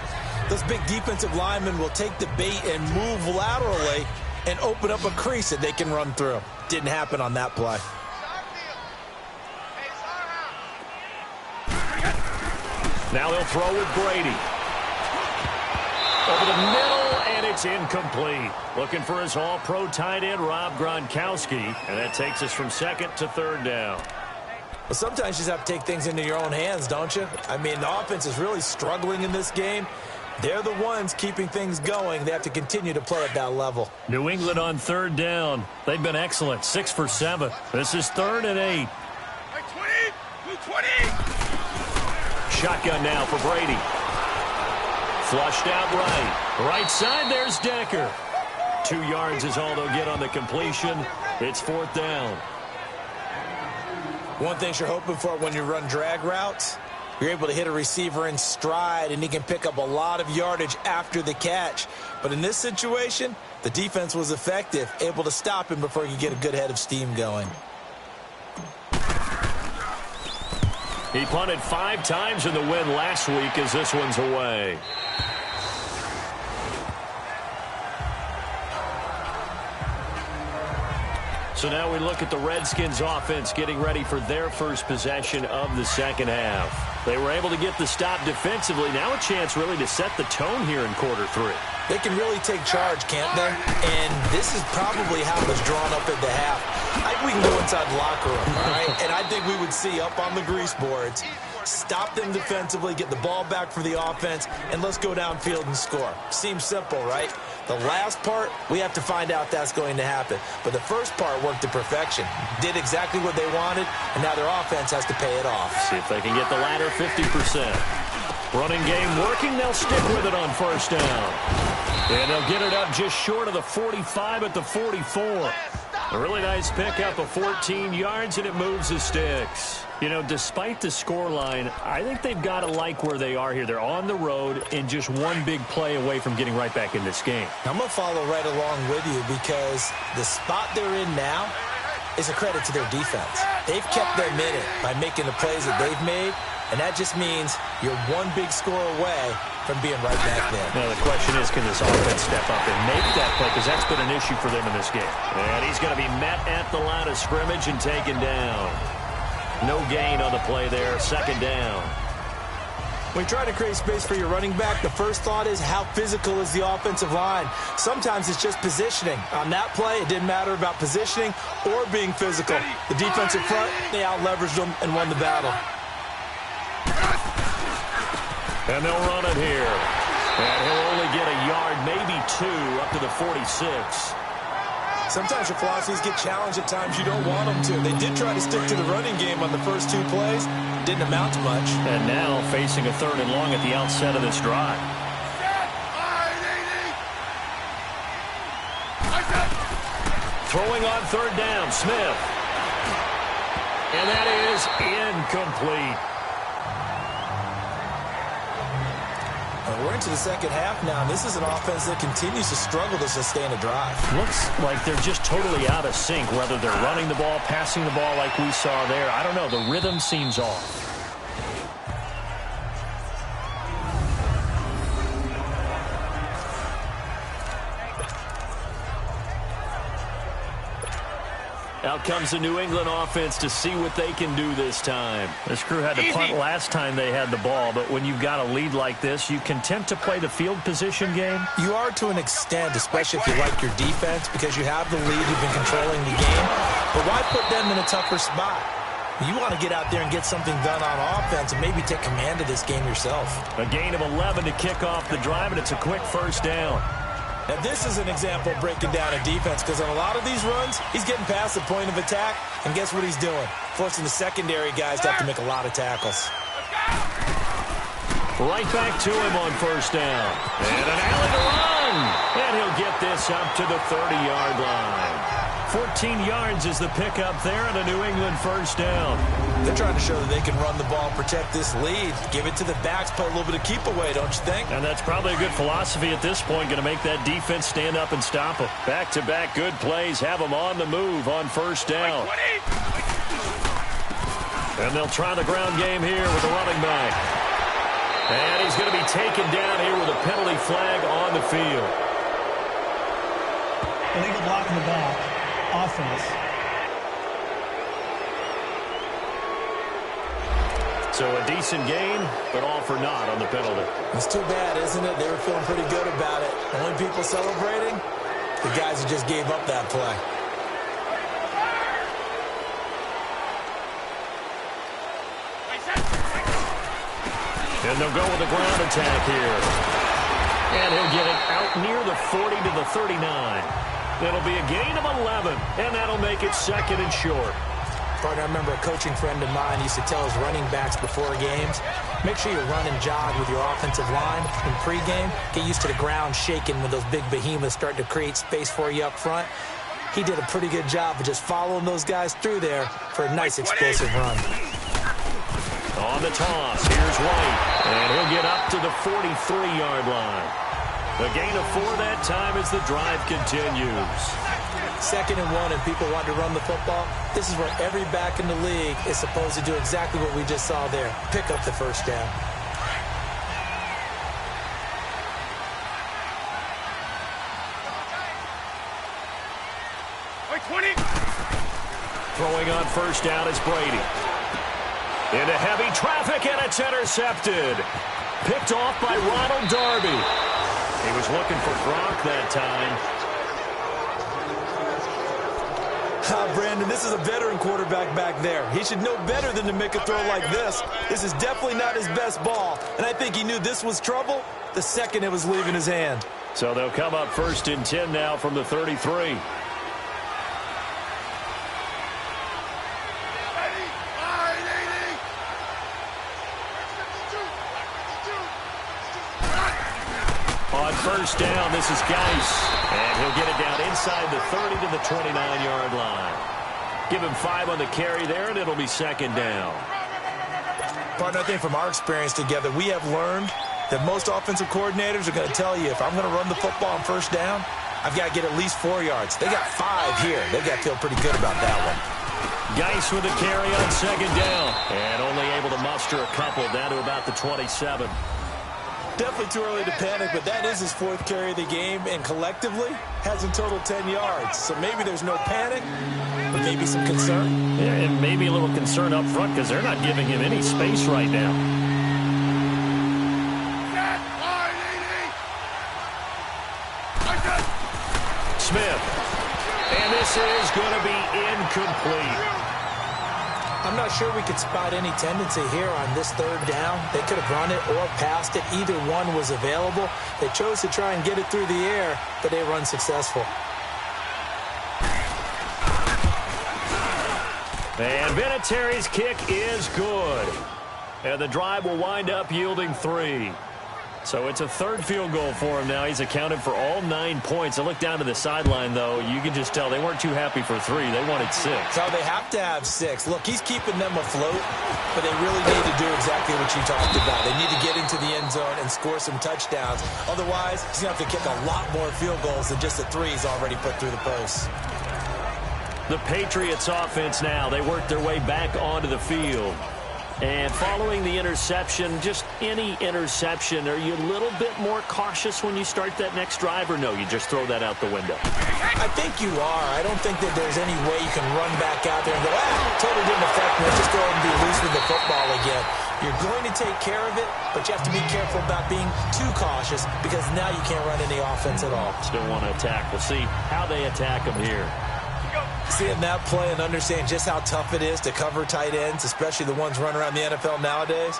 those big defensive linemen will take the bait and move laterally and open up a crease that they can run through. Didn't happen on that play. Now they'll throw with Brady. Over the middle, and it's incomplete. Looking for his all-pro tight end, Rob Gronkowski, and that takes us from 2nd to 3rd down. Well, sometimes you just have to take things into your own hands, don't you? I mean, the offense is really struggling in this game. They're the ones keeping things going. They have to continue to play at that level. New England on third down. They've been excellent, 6 for 7. This is 3rd and 8. 220! Shotgun now for Brady. Flushed out right. Right side, there's Decker. 2 yards is all they'll get on the completion. It's 4th down. One thing you're hoping for when you run drag routes, you're able to hit a receiver in stride, and he can pick up a lot of yardage after the catch. But in this situation, the defense was effective, able to stop him before he could get a good head of steam going. He punted 5 times in the win last week as this one's away. So now we look at the Redskins offense getting ready for their first possession of the second half. They were able to get the stop defensively. Now a chance really to set the tone here in quarter 3. They can really take charge, can't they? And this is probably how it was drawn up at the half. I think we can go inside the locker room, all right? And I think we would see up on the grease boards, stop them defensively, get the ball back for the offense, and let's go downfield and score. Seems simple, right? The last part, we have to find out that's going to happen. But the first part worked to perfection. Did exactly what they wanted, and now their offense has to pay it off. See if they can get the latter 50%. Running game working, they'll stick with it on first down. And they'll get it up just short of the 45 at the 44. A really nice pickup of 14 yards, and it moves the sticks. You know, despite the scoreline, I think they've got to like where they are here. They're on the road and just one big play away from getting right back in this game. I'm going to follow right along with you because the spot they're in now is a credit to their defense. They've kept them in it by making the plays that they've made, and that just means you're one big score away from being right back there. Now the question is, can this offense step up and make that play? Because that's been an issue for them in this game. And he's going to be met at the line of scrimmage and taken down. No gain on the play there, 2nd down. When you try to create space for your running back, the first thought is how physical is the offensive line. Sometimes it's just positioning. On that play, it didn't matter about positioning or being physical. The defensive front, they out-leveraged them and won the battle. And they'll run it here. And he'll only get a yard, maybe 2, up to the 46. Sometimes your philosophies get challenged at times you don't want them to. They did try to stick to the running game on the first 2 plays. Didn't amount to much. And now facing a 3rd and long at the outset of this drive. Throwing on 3rd down, Smith. And that is incomplete. We're into the second half now, and this is an offense that continues to struggle to sustain a drive. Looks like they're just totally out of sync, whether they're running the ball, passing the ball like we saw there. I don't know. The rhythm seems off. Out comes the New England offense to see what they can do this time. This crew had to punt last time they had the ball, but when you've got a lead like this, you content to play the field position game? You are to an extent, especially if you like your defense, because you have the lead, you've been controlling the game. But why put them in a tougher spot? You want to get out there and get something done on offense and maybe take command of this game yourself. A gain of 11 to kick off the drive, and it's a quick first down. Now, this is an example of breaking down a defense because on a lot of these runs, he's getting past the point of attack, and guess what he's doing? Forcing the secondary guys to have to make a lot of tackles. Right back to him on first down. And an alley to run. And he'll get this up to the 30-yard line. 14 yards is the pickup there and a New England first down. They're trying to show that they can run the ball, protect this lead, give it to the backs, play a little bit of keep away, don't you think? And that's probably a good philosophy at this point, going to make that defense stand up and stop them. Back-to-back good plays, have them on the move on first down. And they'll try the ground game here with the running back. And he's going to be taken down here with a penalty flag on the field. Illegal block in the back. Offense. So a decent gain, but all for naught on the penalty. It's too bad, isn't it? They were feeling pretty good about it. Only people celebrating, the guys who just gave up that play. And they'll go with a ground attack here. And he'll get it out near the 40 to the 39. It'll be a gain of 11, and that'll make it second and short. Partner, I remember a coaching friend of mine used to tell his running backs before games, make sure you run and jog with your offensive line in pregame. Get used to the ground shaking when those big behemoths start to create space for you up front. He did a pretty good job of just following those guys through there for a nice explosive run. On the toss, here's White, and he'll get up to the 43-yard line. A gain of 4 that time as the drive continues. 2nd and 1, and people want to run the football. This is where every back in the league is supposed to do exactly what we just saw there. Pick up the first down. Wait, 20. Throwing on first down is Brady. Into heavy traffic, and it's intercepted. Picked off by Ronald Darby. He was looking for Gronk that time. Brandon, this is a veteran quarterback back there. He should know better than to make a throw like this. This is definitely not his best ball, and I think he knew this was trouble the second it was leaving his hand. So they'll come up 1st and 10 now from the 33. On first down, this is Geis, and he'll get it down inside the 30 to the 29-yard line. Give him 5 on the carry there, and it'll be 2nd down. Partner, I think from our experience together, we have learned that most offensive coordinators are going to tell you, if I'm going to run the football on first down, I've got to get at least 4 yards. They got 5 here. They've got to feel pretty good about that one. Geis with a carry on 2nd down, and only able to muster a couple down to about the 27. Definitely too early to panic, but that is his 4th carry of the game, and collectively has in total 10 yards. So maybe there's no panic, but maybe some concern. Yeah, and maybe a little concern up front because they're not giving him any space right now. Smith. And this is going to be incomplete. I'm not sure we could spot any tendency here on this 3rd down. They could have run it or passed it. Either one was available. They chose to try and get it through the air, but they were unsuccessful. And Vinatieri's kick is good. And the drive will wind up yielding 3. So it's a 3rd field goal for him now. He's accounted for all 9 points. I look down to the sideline, though. You can just tell they weren't too happy for 3. They wanted 6. So they have to have 6. Look, he's keeping them afloat, but they really need to do exactly what you talked about. They need to get into the end zone and score some touchdowns. Otherwise, he's going to have to kick a lot more field goals than just the 3 he's already put through the posts. The Patriots offense now. They work their way back onto the field. And following the interception, just any interception, are you a little bit more cautious when you start that next drive, or no, you just throw that out the window? I think you are. I don't think that there's any way you can run back out there and go, totally didn't affect me. Let's just go ahead and be loose with the football again. You're going to take care of it, but you have to be careful about being too cautious because now you can't run any offense at all. Still want to attack. We'll see how they attack them here. Seeing that play and understand just how tough it is to cover tight ends, especially the ones running around the NFL nowadays,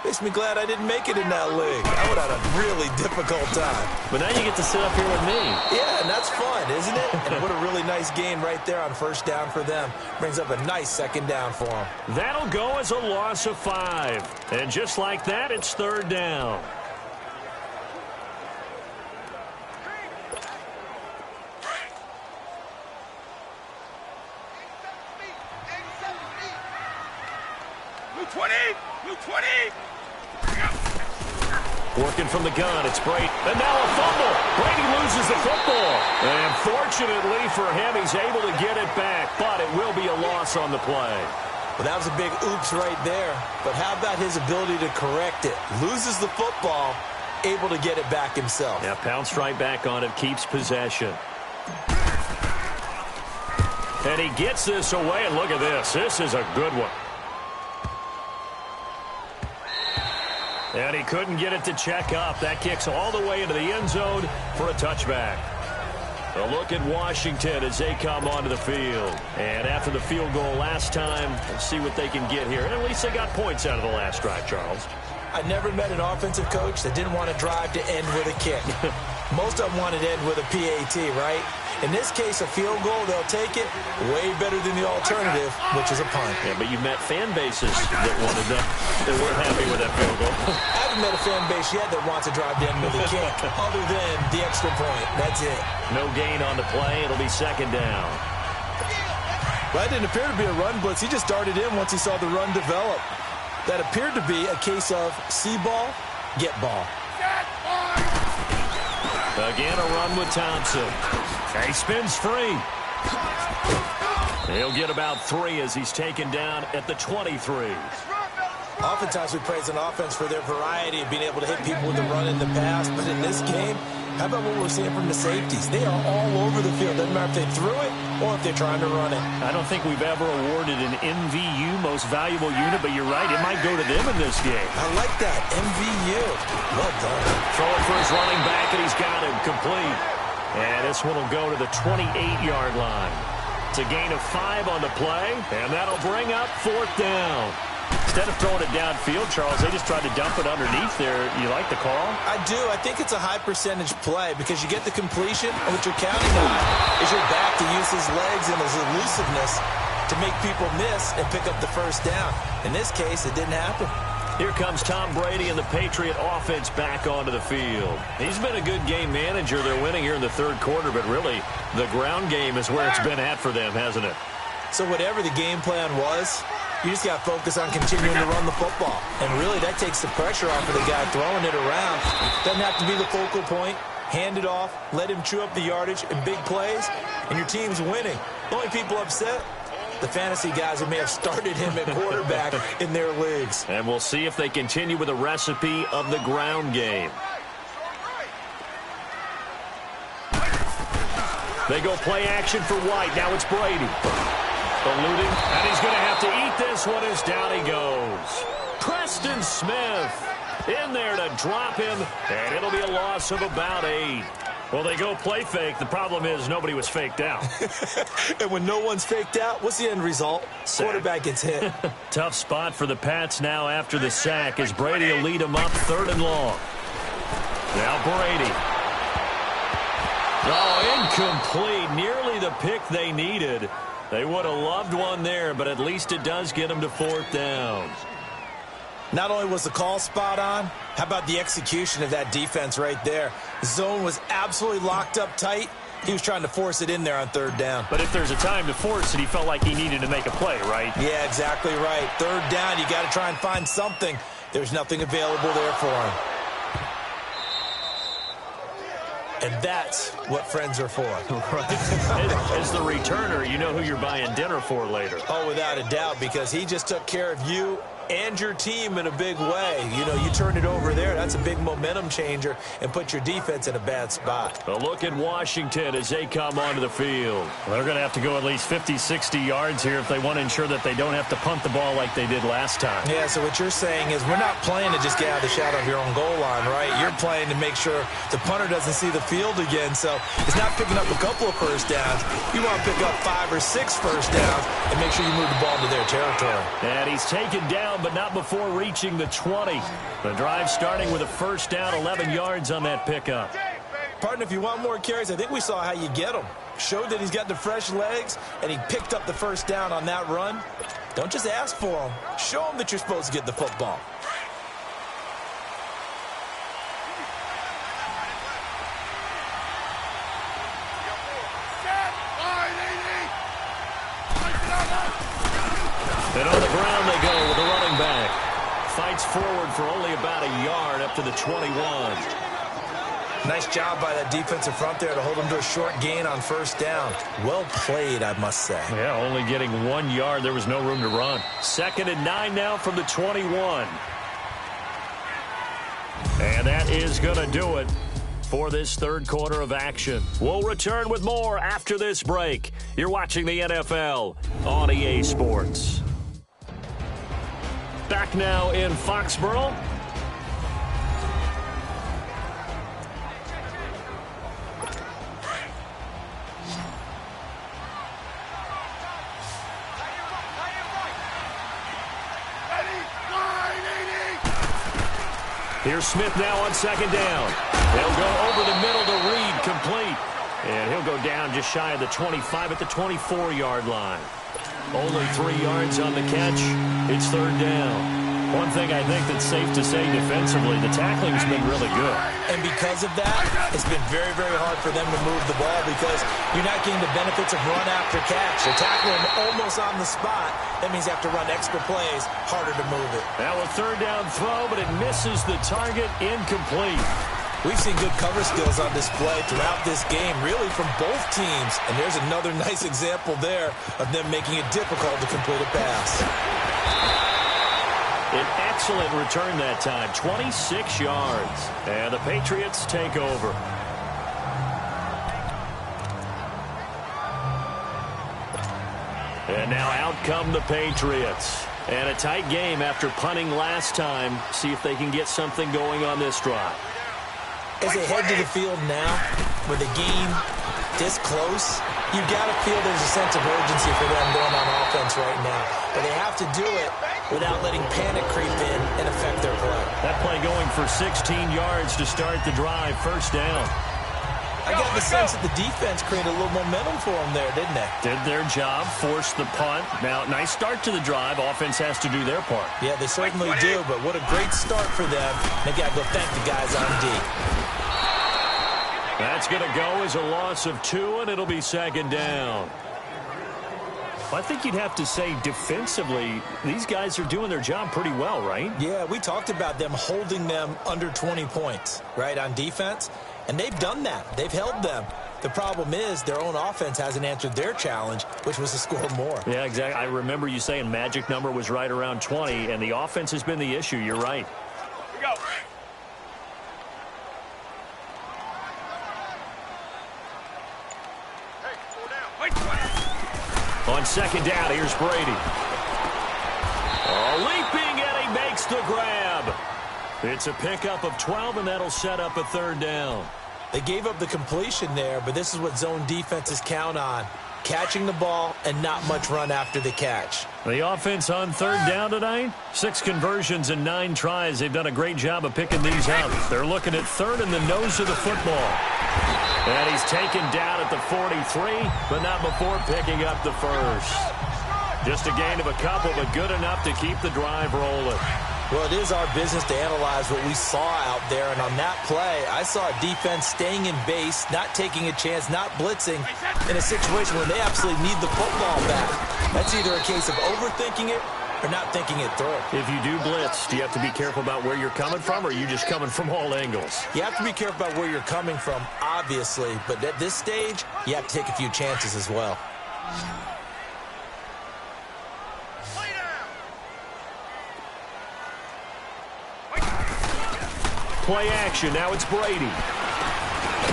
makes me glad I didn't make it in that league. I would have had a really difficult time. But now you get to sit up here with me. Yeah, and that's fun, isn't it? And what a really nice gain right there on first down for them. Brings up a nice 2nd down for them. That'll go as a loss of 5. And just like that, it's 3rd down. Working from the gun, it's Brady. And now a fumble. Brady loses the football. And fortunately for him, he's able to get it back, but it will be a loss on the play. Well, that was a big oops right there. But how about his ability to correct it? Loses the football, able to get it back himself. Yeah, pounced right back on it, keeps possession. And he gets this away, and look at this. This is a good one. And he couldn't get it to check up. That kicks all the way into the end zone for a touchback. A look at Washington as they come onto the field. And after the field goal last time, we'll see what they can get here. And at least they got points out of the last drive, Charles. I never met an offensive coach that didn't want to drive to end with a kick. Most of them wanted to end with a PAT, right? In this case, a field goal, they'll take it way better than the alternative, which is a punt. Yeah, but you've met fan bases that wanted that weren't happy with that field goal. I haven't met a fan base yet that wants to drive to end with a kick, other than the extra point. That's it. No gain on the play. It'll be second down. Well, that didn't appear to be a run blitz. He just darted in once he saw the run develop. That appeared to be a case of see ball, get ball. Again, a run with Thompson. He spins free. He'll get about 3 as he's taken down at the 23. Oftentimes we praise an offense for their variety of being able to hit people with the run in the pass, but in this game, how about what we're seeing from the safeties? They are all over the field. Doesn't matter if they threw it or if they're trying to run it. I don't think we've ever awarded an MVU, most valuable unit, but you're right, it might go to them in this game. I like that, MVU. Well done. Throwing for his running back, and he's got him complete. And this one will go to the 28-yard line. It's a gain of 5 on the play, and that'll bring up 4th down. Instead of throwing it downfield, Charles, they just tried to dump it underneath there. You like the call? I do. I think it's a high-percentage play because you get the completion, and what you're counting on is your back to use his legs and his elusiveness to make people miss and pick up the first down. In this case, it didn't happen. Here comes Tom Brady and the Patriot offense back onto the field. He's been a good game manager. They're winning here in the third quarter, but really, the ground game is where it's been at for them, hasn't it? So whatever the game plan was, you just got to focus on continuing to run the football. And really, that takes the pressure off of the guy throwing it around. Doesn't have to be the focal point. Hand it off, let him chew up the yardage in big plays, and your team's winning. The only people upset, the fantasy guys who may have started him at quarterback in their leagues. And we'll see if they continue with the recipe of the ground game. They go play action for White. Now it's Brady. Eluding, and he's going to have to eat this one as down he goes. Preston Smith in there to drop him, and it'll be a loss of about 8. Well, they go play fake. The problem is nobody was faked out. And when no one's faked out, what's the end result? Sack. Quarterback gets hit. Tough spot for the Pats now after the sack as Brady will lead them up 3rd and long. Now Brady. Oh, incomplete. Nearly the pick they needed. They would have loved one there, but at least it does get them to 4th down. Not only was the call spot on, how about the execution of that defense right there? The zone was absolutely locked up tight. He was trying to force it in there on 3rd down. But if there's a time to force it, he felt like he needed to make a play, right? Yeah, exactly right. 3rd down, you got to try and find something. There's nothing available there for him. And that's what friends are for. Right. As the returner, you know who you're buying dinner for later. Oh, without a doubt, because he just took care of you and your team in a big way. You know, you turn it over there, that's a big momentum changer and put your defense in a bad spot. A look at Washington as they come onto the field. Well, they're going to have to go at least 50, 60 yards here if they want to ensure that they don't have to punt the ball like they did last time. Yeah, so what you're saying is we're not playing to just get out of the shadow of your own goal line, right? You're playing to make sure the punter doesn't see the field again. So it's not picking up a couple of first downs. You want to pick up 5 or 6 first downs and make sure you move the ball to their territory. And he's taken down, but not before reaching the 20. The drive starting with a first down, 11 yards on that pickup. Partner, if you want more carries, I think we saw how you get him. Showed that he's got the fresh legs, and he picked up the first down on that run. Don't just ask for him. Show him that you're supposed to get the football. And on the ground they go with the running back. Fights forward for only about a yard up to the 21. Nice job by that defensive front there to hold him to a short gain on first down. Well played, I must say. Yeah, only getting 1 yard. There was no room to run. 2nd and 9 now from the 21. And that is going to do it for this third quarter of action. We'll return with more after this break. You're watching the NFL on EA Sports. Back now in Foxborough. Here's Smith now on second down. They'll go over the middle to Reed, complete. And he'll go down just shy of the 25 at the 24-yard line. Only 3 yards on the catch. It's third down. One thing I think that's safe to say defensively, the tackling's been really good. And because of that, it's been very, very hard for them to move the ball because you're not getting the benefits of run after catch. They're tackling almost on the spot. That means you have to run extra plays, harder to move it. Now a third down throw, but it misses the target, incomplete. We've seen good cover skills on display throughout this game, really from both teams. And there's another nice example there of them making it difficult to complete a pass. An excellent return that time, 26 yards. And the Patriots take over. And now out come the Patriots. And a tight game after punting last time. See if they can get something going on this drive. As they head to the field now, with the game this close, you've got to feel there's a sense of urgency for them going on offense right now. But they have to do it without letting panic creep in and affect their play. That play going for 16 yards to start the drive, first down. I got the sense that the defense created a little momentum for them there, didn't they? Did their job, forced the punt. Now, nice start to the drive. Offense has to do their part. Yeah, they certainly do, but what a great start for them. They got to go thank the guys on D. That's going to go as a loss of 2, and it'll be second down. I think you'd have to say defensively, these guys are doing their job pretty well, right? Yeah, we talked about them holding them under 20 points, right, on defense. And they've done that. They've held them. The problem is their own offense hasn't answered their challenge, which was to score more. Yeah, exactly. I remember you saying magic number was right around 20, and the offense has been the issue. You're right. Here we go. Hey, 4 down. Wait. On second down, here's Brady. Leaping, and he makes the grab. It's a pickup of 12, and that'll set up a third down. They gave up the completion there, but this is what zone defenses count on. Catching the ball and not much run after the catch. The offense on third down tonight, 6 conversions and 9 tries. They've done a great job of picking these up. They're looking at third in the nose of the football. And he's taken down at the 43, but not before picking up the first. Just a gain of a couple, but good enough to keep the drive rolling. Well, it is our business to analyze what we saw out there, and on that play, I saw a defense staying in base, not taking a chance, not blitzing, in a situation where they absolutely need the football back. That's either a case of overthinking it or not thinking it through. If you do blitz, do you have to be careful about where you're coming from, or are you just coming from all angles? You have to be careful about where you're coming from, obviously, but at this stage, you have to take a few chances as well. Play action. Now it's Brady.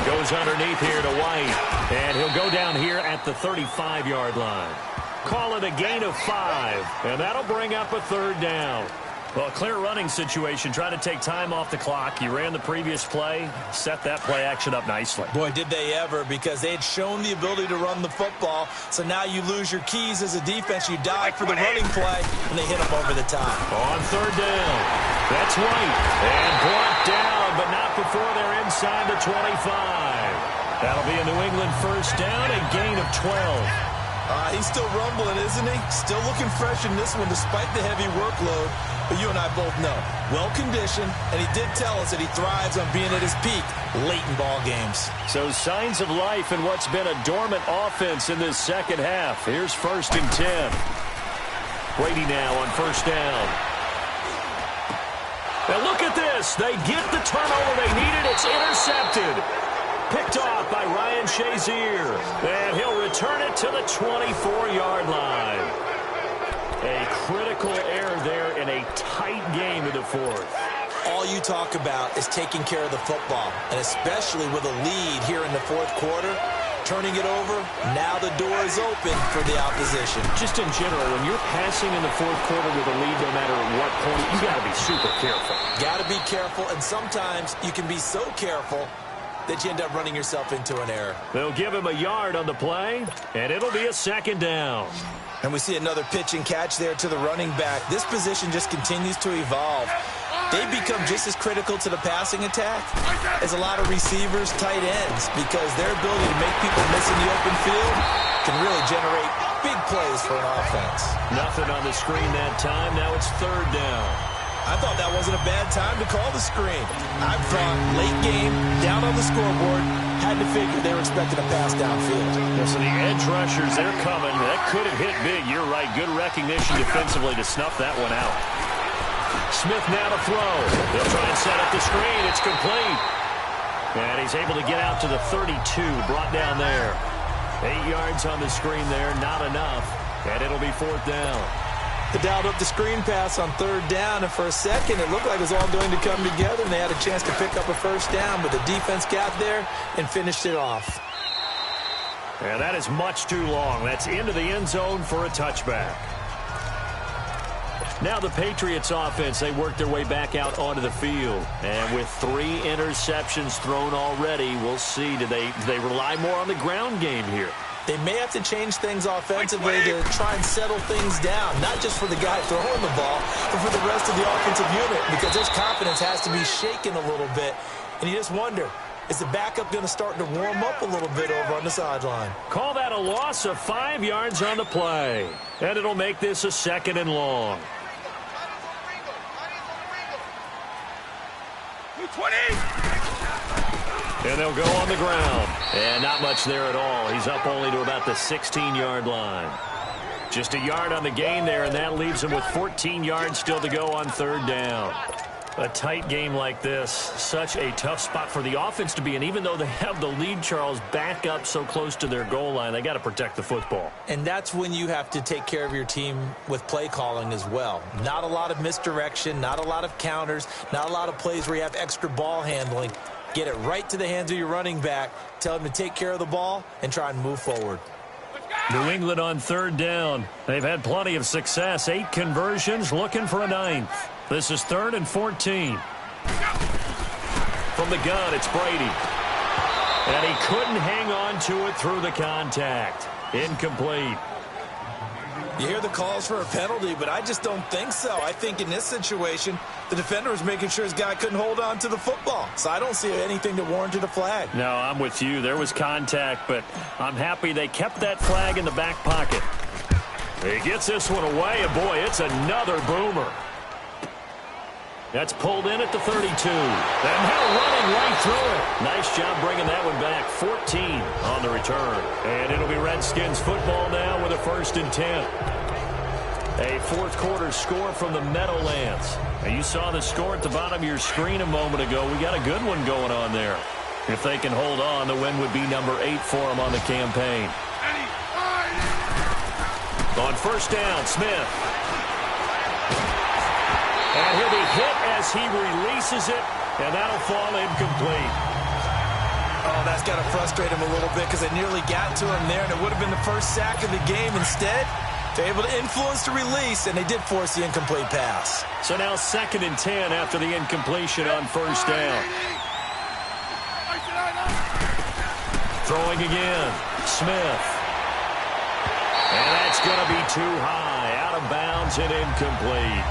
Goes underneath here to White. And he'll go down here at the 35-yard line. Call it a gain of 5. And that'll bring up a third down. Well, a clear running situation. Trying to take time off the clock. You ran the previous play. Set that play action up nicely. Boy, did they ever, because they had shown the ability to run the football. So now you lose your keys as a defense. You dive for the running play, and they hit them over the top. On third down. That's White. And brought down, but not before they're inside the 25. That'll be a New England first down, a gain of 12. He's still rumbling, isn't he? Still looking fresh in this one despite the heavy workload. But you and I both know, well-conditioned, and he did tell us that he thrives on being at his peak late in ball games. So signs of life in what's been a dormant offense in this second half. Here's 1st and 10. Brady now on first down. Now look at this. They get the turnover they needed. It's intercepted. Picked off by Ryan Shazier. And he'll return it to the 24-yard line. A critical error there in a tight game in the fourth. All you talk about is taking care of the football, and especially with a lead here in the fourth quarter, turning it over, now the door is open for the opposition. Just in general, when you're passing in the fourth quarter with a lead, no matter what point, you got to be super careful. Got to be careful, and sometimes you can be so careful that you end up running yourself into an error. They'll give him a yard on the play, and it'll be a second down. And we see another pitch and catch there to the running back. This position just continues to evolve. they become just as critical to the passing attack as a lot of receivers, tight ends, because their ability to make people miss in the open field can really generate big plays for an offense. Nothing on the screen that time. Now it's third down. I thought that wasn't a bad time to call the screen. I thought late game, down on the scoreboard, had to figure they were expecting a pass downfield. Yeah, so the edge rushers, they're coming. That could have hit big. You're right. Good recognition defensively to snuff that one out. Smith now to throw. They'll try and set up the screen. It's complete. And he's able to get out to the 32, brought down there. 8 yards on the screen there, not enough. And it'll be fourth down. They dialed up the screen pass on third down, and for a second it looked like it was all going to come together, and they had a chance to pick up a first down, but the defense got there and finished it off. And that is much too long. That's into the end zone for a touchback. Now the Patriots offense, they work their way back out onto the field. And with 3 interceptions thrown already, we'll see. Do they rely more on the ground game here? They may have to change things offensively to try and settle things down, not just for the guy throwing the ball, but for the rest of the offensive unit, because his confidence has to be shaken a little bit. And you just wonder, is the backup going to start to warm up a little bit over on the sideline? Call that a loss of 5 yards on the play. And it'll make this a 2nd and long. 20. And they'll go on the ground. And not much there at all. He's up only to about the 16-yard line. Just a yard on the gain there, and that leaves him with 14 yards still to go on third down. A tight game like this, such a tough spot for the offense to be in. Even though they have the lead, Charles, back up so close to their goal line, they got to protect the football. And that's when you have to take care of your team with play calling as well. Not a lot of misdirection, not a lot of counters, not a lot of plays where you have extra ball handling. Get it right to the hands of your running back, tell him to take care of the ball, and try and move forward. New England on third down. They've had plenty of success. 8 conversions, looking for a 9th. This is 3rd and 14. From the gun, it's Brady. And he couldn't hang on to it through the contact. Incomplete. You hear the calls for a penalty, but I just don't think so. I think in this situation, the defender was making sure his guy couldn't hold on to the football. So I don't see anything that warranted a flag. No, I'm with you. There was contact, but I'm happy they kept that flag in the back pocket. He gets this one away, and boy, it's another boomer. That's pulled in at the 32. And now running right through it. Nice job bringing that one back. 14 on the return. And it'll be Redskins football now with a 1st and 10. A fourth quarter score from the Meadowlands. Now you saw the score at the bottom of your screen a moment ago. We got a good one going on there. If they can hold on, the win would be number 8 for them on the campaign. On first down, Smith. And he'll be hit as he releases it, and that'll fall incomplete. Oh, that's got to frustrate him a little bit because they nearly got to him there, and it would have been the first sack of the game. Instead, they're able to influence the release, and they did force the incomplete pass. So now 2nd and 10 after the incompletion on first down. Throwing again, Smith. And that's going to be too high, out of bounds and incomplete.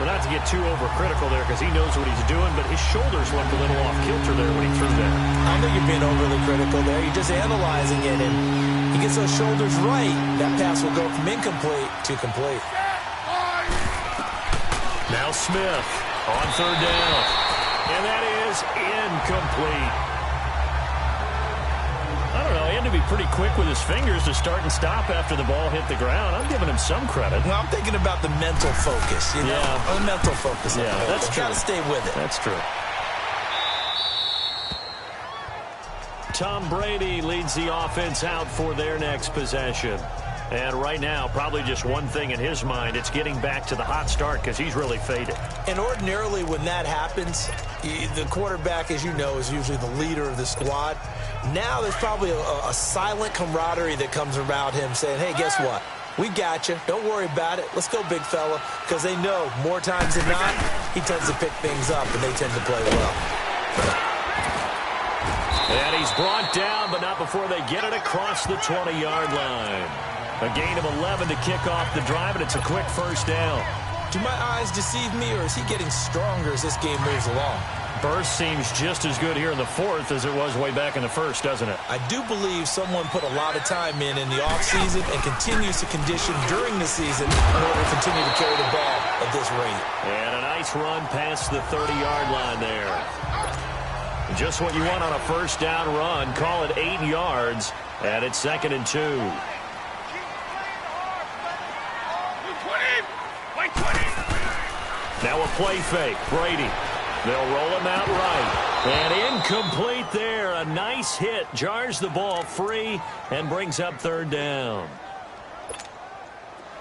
But not to get too overcritical there because he knows what he's doing, but his shoulders looked a little off kilter there when he threw that. I don't think you're being overly critical there. You're just analyzing it, and he gets those shoulders right. That pass will go from incomplete to complete. Now Smith on third down. And that is incomplete. I don't know, he had to be pretty quick with his fingers to start and stop after the ball hit the ground. I'm giving him some credit. Well, I'm thinking about the mental focus, you know? Yeah. The mental focus. Yeah, that's true. Got to stay with it. That's true. Tom Brady leads the offense out for their next possession. And right now, probably just one thing in his mind, it's getting back to the hot start because he's really faded. And ordinarily when that happens, the quarterback, as you know, is usually the leader of the squad. Now there's probably a silent camaraderie that comes around him saying, hey, guess what? We got you. Don't worry about it. Let's go, big fella. Because they know more times than not, he tends to pick things up, and they tend to play well. And he's brought down, but not before they get it across the 20-yard line. A gain of 11 to kick off the drive, and it's a quick first down. Do my eyes deceive me, or is he getting stronger as this game moves along? Burst seems just as good here in the fourth as it was way back in the first, doesn't it? I do believe someone put a lot of time in the offseason and continues to condition during the season in order to continue to carry the ball at this rate. And a nice run past the 30-yard line there. Just what you want on a first down run. Call it 8 yards, and it's 2nd and 2. Now a play fake. Brady. They'll roll him out right. And incomplete there. A nice hit. Jars the ball free and brings up 3rd down.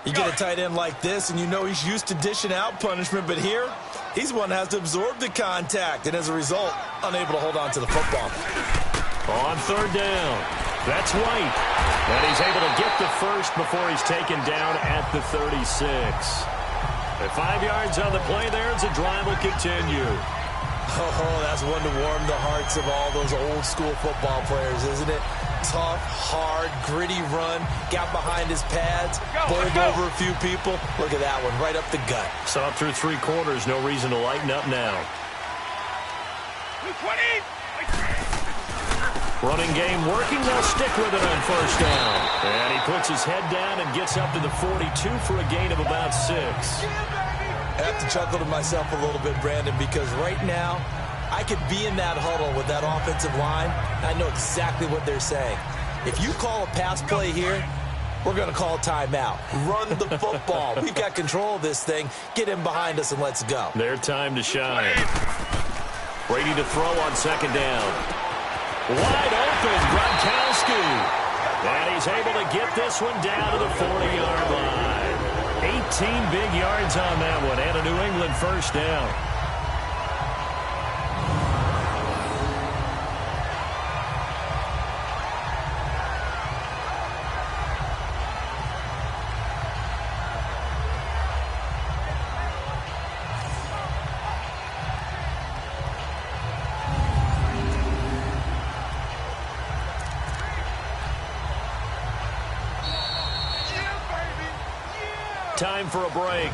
You get a tight end like this, and you know he's used to dishing out punishment, but here, he's one that has to absorb the contact, and as a result, unable to hold on to the football. On 3rd down, that's White. And he's able to get the first before he's taken down at the 36. At 5 yards on the play there, as the drive will continue. Oh, that's one to warm the hearts of all those old-school football players, isn't it? Tough, hard, gritty run, got behind his pads, bowled over a few people. Look at that one, right up the gut. Saw through 3 quarters, no reason to lighten up now. Running game working, they'll stick with it on first down. And he puts his head down and gets up to the 42 for a gain of about 6. I have to chuckle to myself a little bit, Brandon, because right now, I could be in that huddle with that offensive line. I know exactly what they're saying. If you call a pass play here, we're going to call timeout. Run the football. We've got control of this thing. Get in behind us and let's go. Their time to shine. Brady to throw on 2nd down. Wide open, Gronkowski. And he's able to get this one down to the 40-yard line. 18 big yards on that one, and a New England first down. Time for a break.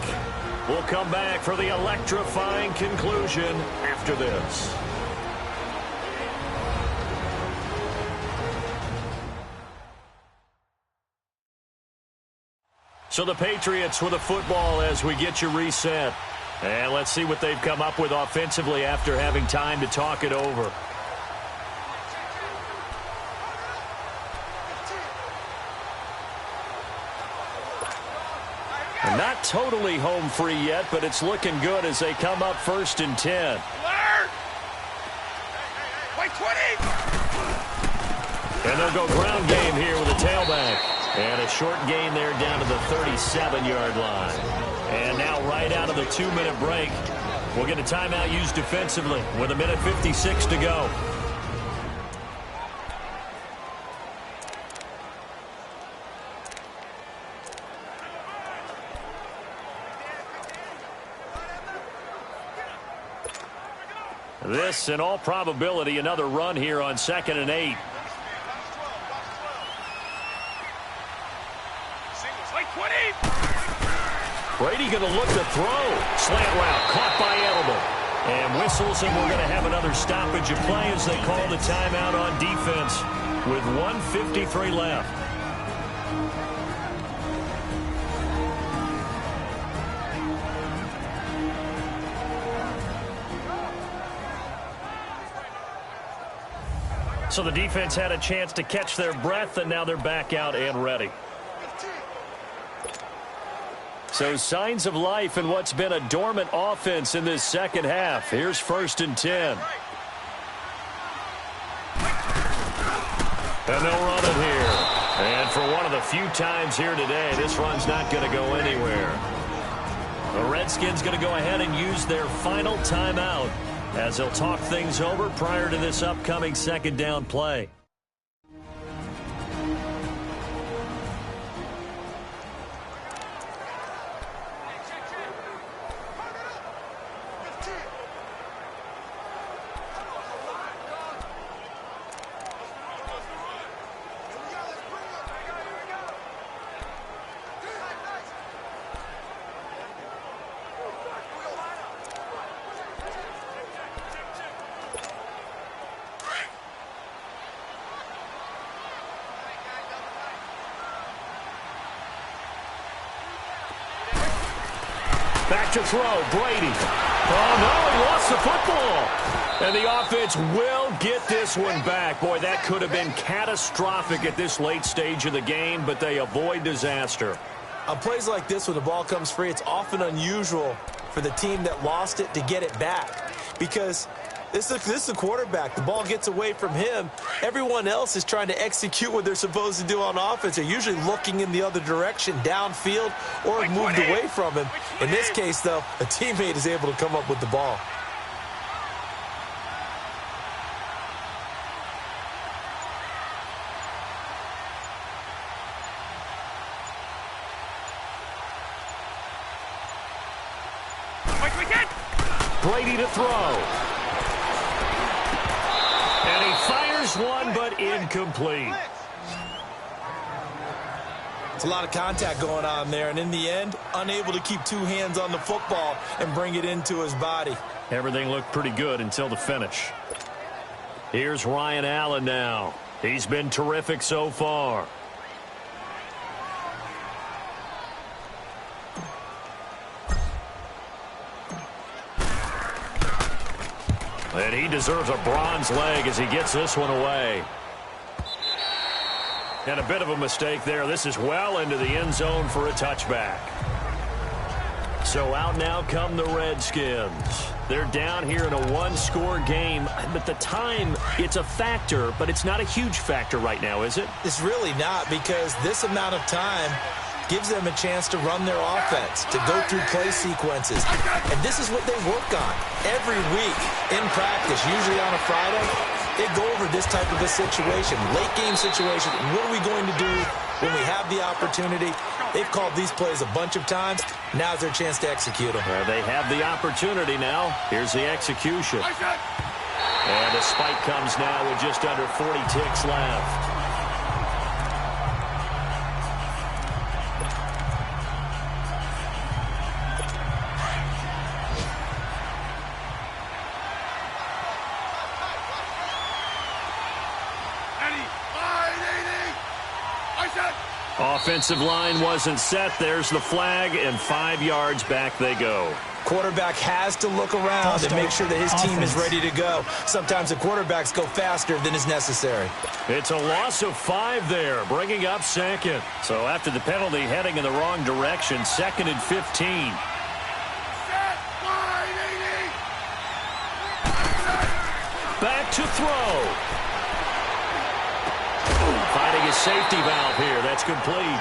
We'll come back for the electrifying conclusion after this. So the Patriots with the football as we get you reset. And let's see what they've come up with offensively after having time to talk it over. Not totally home free yet, but it's looking good as they come up 1st and 10. And they'll go ground game here with a tailback. And a short gain there down to the 37-yard line. And now right out of the 2-minute break, we'll get a timeout used defensively with 1:56 to go. This, in all probability, another run here on 2nd and 8. Brady going to look to throw. Slant route caught by Edelman. And whistles, and we're going to have another stoppage of play as they call the timeout on defense with 1:53 left. So the defense had a chance to catch their breath, and now they're back out and ready. So signs of life in what's been a dormant offense in this second half. Here's 1st and 10. And they'll run it here. And for one of the few times here today, this run's not going to go anywhere. The Redskins going to go ahead and use their final timeout as they'll talk things over prior to this upcoming 2nd down play. Back to throw, Brady. Oh, no, he lost the football. And the offense will get this one back. Boy, that could have been catastrophic at this late stage of the game, but they avoid disaster. On plays like this, when the ball comes free, it's often unusual for the team that lost it to get it back. Because this is the quarterback. The ball gets away from him. Everyone else is trying to execute what they're supposed to do on offense. They're usually looking in the other direction, downfield, or moved away from him. In this case, though, a teammate is able to come up with the ball. Brady to throw. And he fires one, but incomplete. It's a lot of contact going on there, and in the end, unable to keep two hands on the football and bring it into his body. Everything looked pretty good until the finish. Here's Ryan Allen now. He's been terrific so far. And he deserves a bronze leg as he gets this one away. And a bit of a mistake there. This is well into the end zone for a touchback. So out now come the Redskins. They're down here in a one-score game. But the time, it's a factor, but it's not a huge factor right now, is it? It's really not, because this amount of time gives them a chance to run their offense, to go through play sequences. And this is what they work on every week in practice, usually on a Friday. They go over this type of a situation, late game situation. What are we going to do when we have the opportunity? They've called these plays a bunch of times. Now's their chance to execute them. They have the opportunity now. Here's the execution. And the spike comes now with just under 40 ticks left. Offensive line wasn't set. There's the flag, and 5 yards back they go. Quarterback has to look around and make sure that his team is ready to go. Sometimes the quarterbacks go faster than is necessary. It's a loss of 5 there, bringing up second. So after the penalty, heading in the wrong direction, 2nd and 15. Back to throw. Finding his safety valve here. That's complete.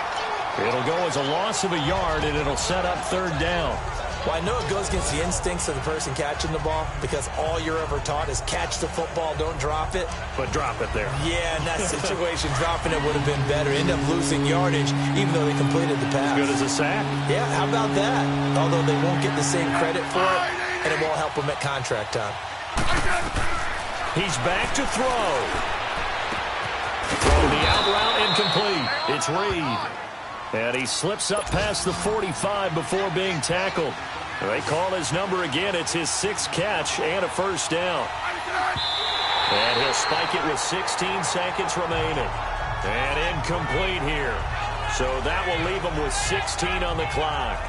It'll go as a loss of a yard, and it'll set up 3rd down. Well, I know it goes against the instincts of the person catching the ball, because all you're ever taught is catch the football, don't drop it. But drop it there. Yeah, in that situation, dropping it would have been better. End up losing yardage, even though they completed the pass. As good as a sack. Yeah, how about that? Although they won't get the same credit for it, and it won't help them at contract time. He's back to throw. Throwing the out route incomplete. It's Reed. And he slips up past the 45 before being tackled. They call his number again. It's his 6th catch and a 1st down. And he'll spike it with 16 seconds remaining. And incomplete here. So that will leave him with 16 on the clock.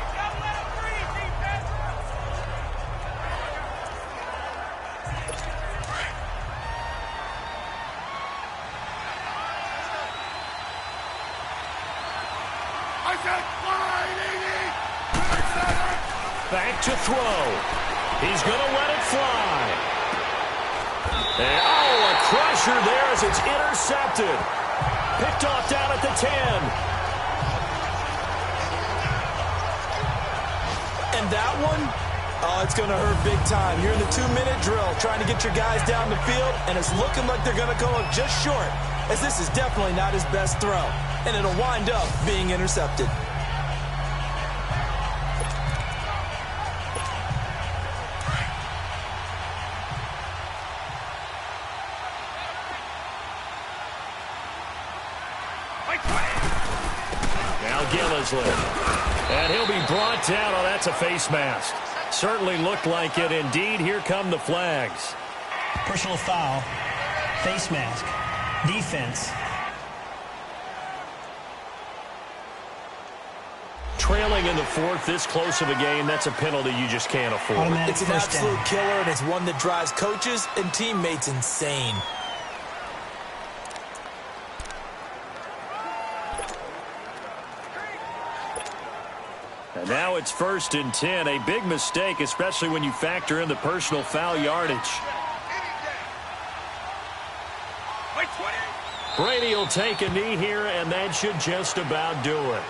Back to throw. He's going to let it fly. And, a crusher there as it's intercepted. Picked off down at the 10. And that one, it's going to hurt big time. You're in the 2-minute drill trying to get your guys down the field, and it's looking like they're going to come up just short, as this is definitely not his best throw. And it'll wind up being intercepted. And he'll be brought down. Oh, that's a face mask. Certainly looked like it. Indeed, here come the flags. Personal foul, face mask, defense. trailing in the fourth, this close of a game, that's a penalty you just can't afford. Automatic It's an first absolute down. killer, and it's one that drives coaches and teammates insane. And now it's 1st and 10. A big mistake, especially when you factor in the personal foul yardage. Wait, 20. Brady will take a knee here, and that should just about do it.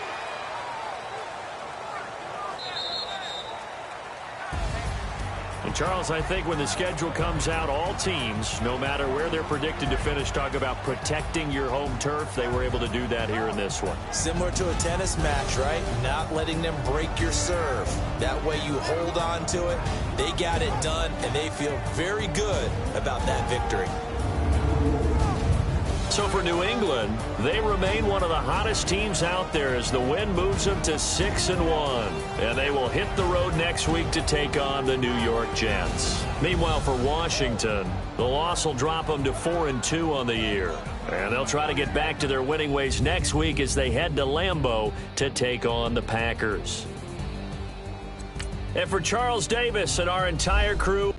And Charles, I think when the schedule comes out, all teams, no matter where they're predicted to finish, talk about protecting your home turf. They were able to do that here in this one. Similar to a tennis match, right? Not letting them break your serve. That way you hold on to it. They got it done, and they feel very good about that victory. So for New England, they remain one of the hottest teams out there as the win moves them to 6-1. And they will hit the road next week to take on the New York Jets. Meanwhile, for Washington, the loss will drop them to 4-2 on the year. And they'll try to get back to their winning ways next week as they head to Lambeau to take on the Packers. And for Charles Davis and our entire crew,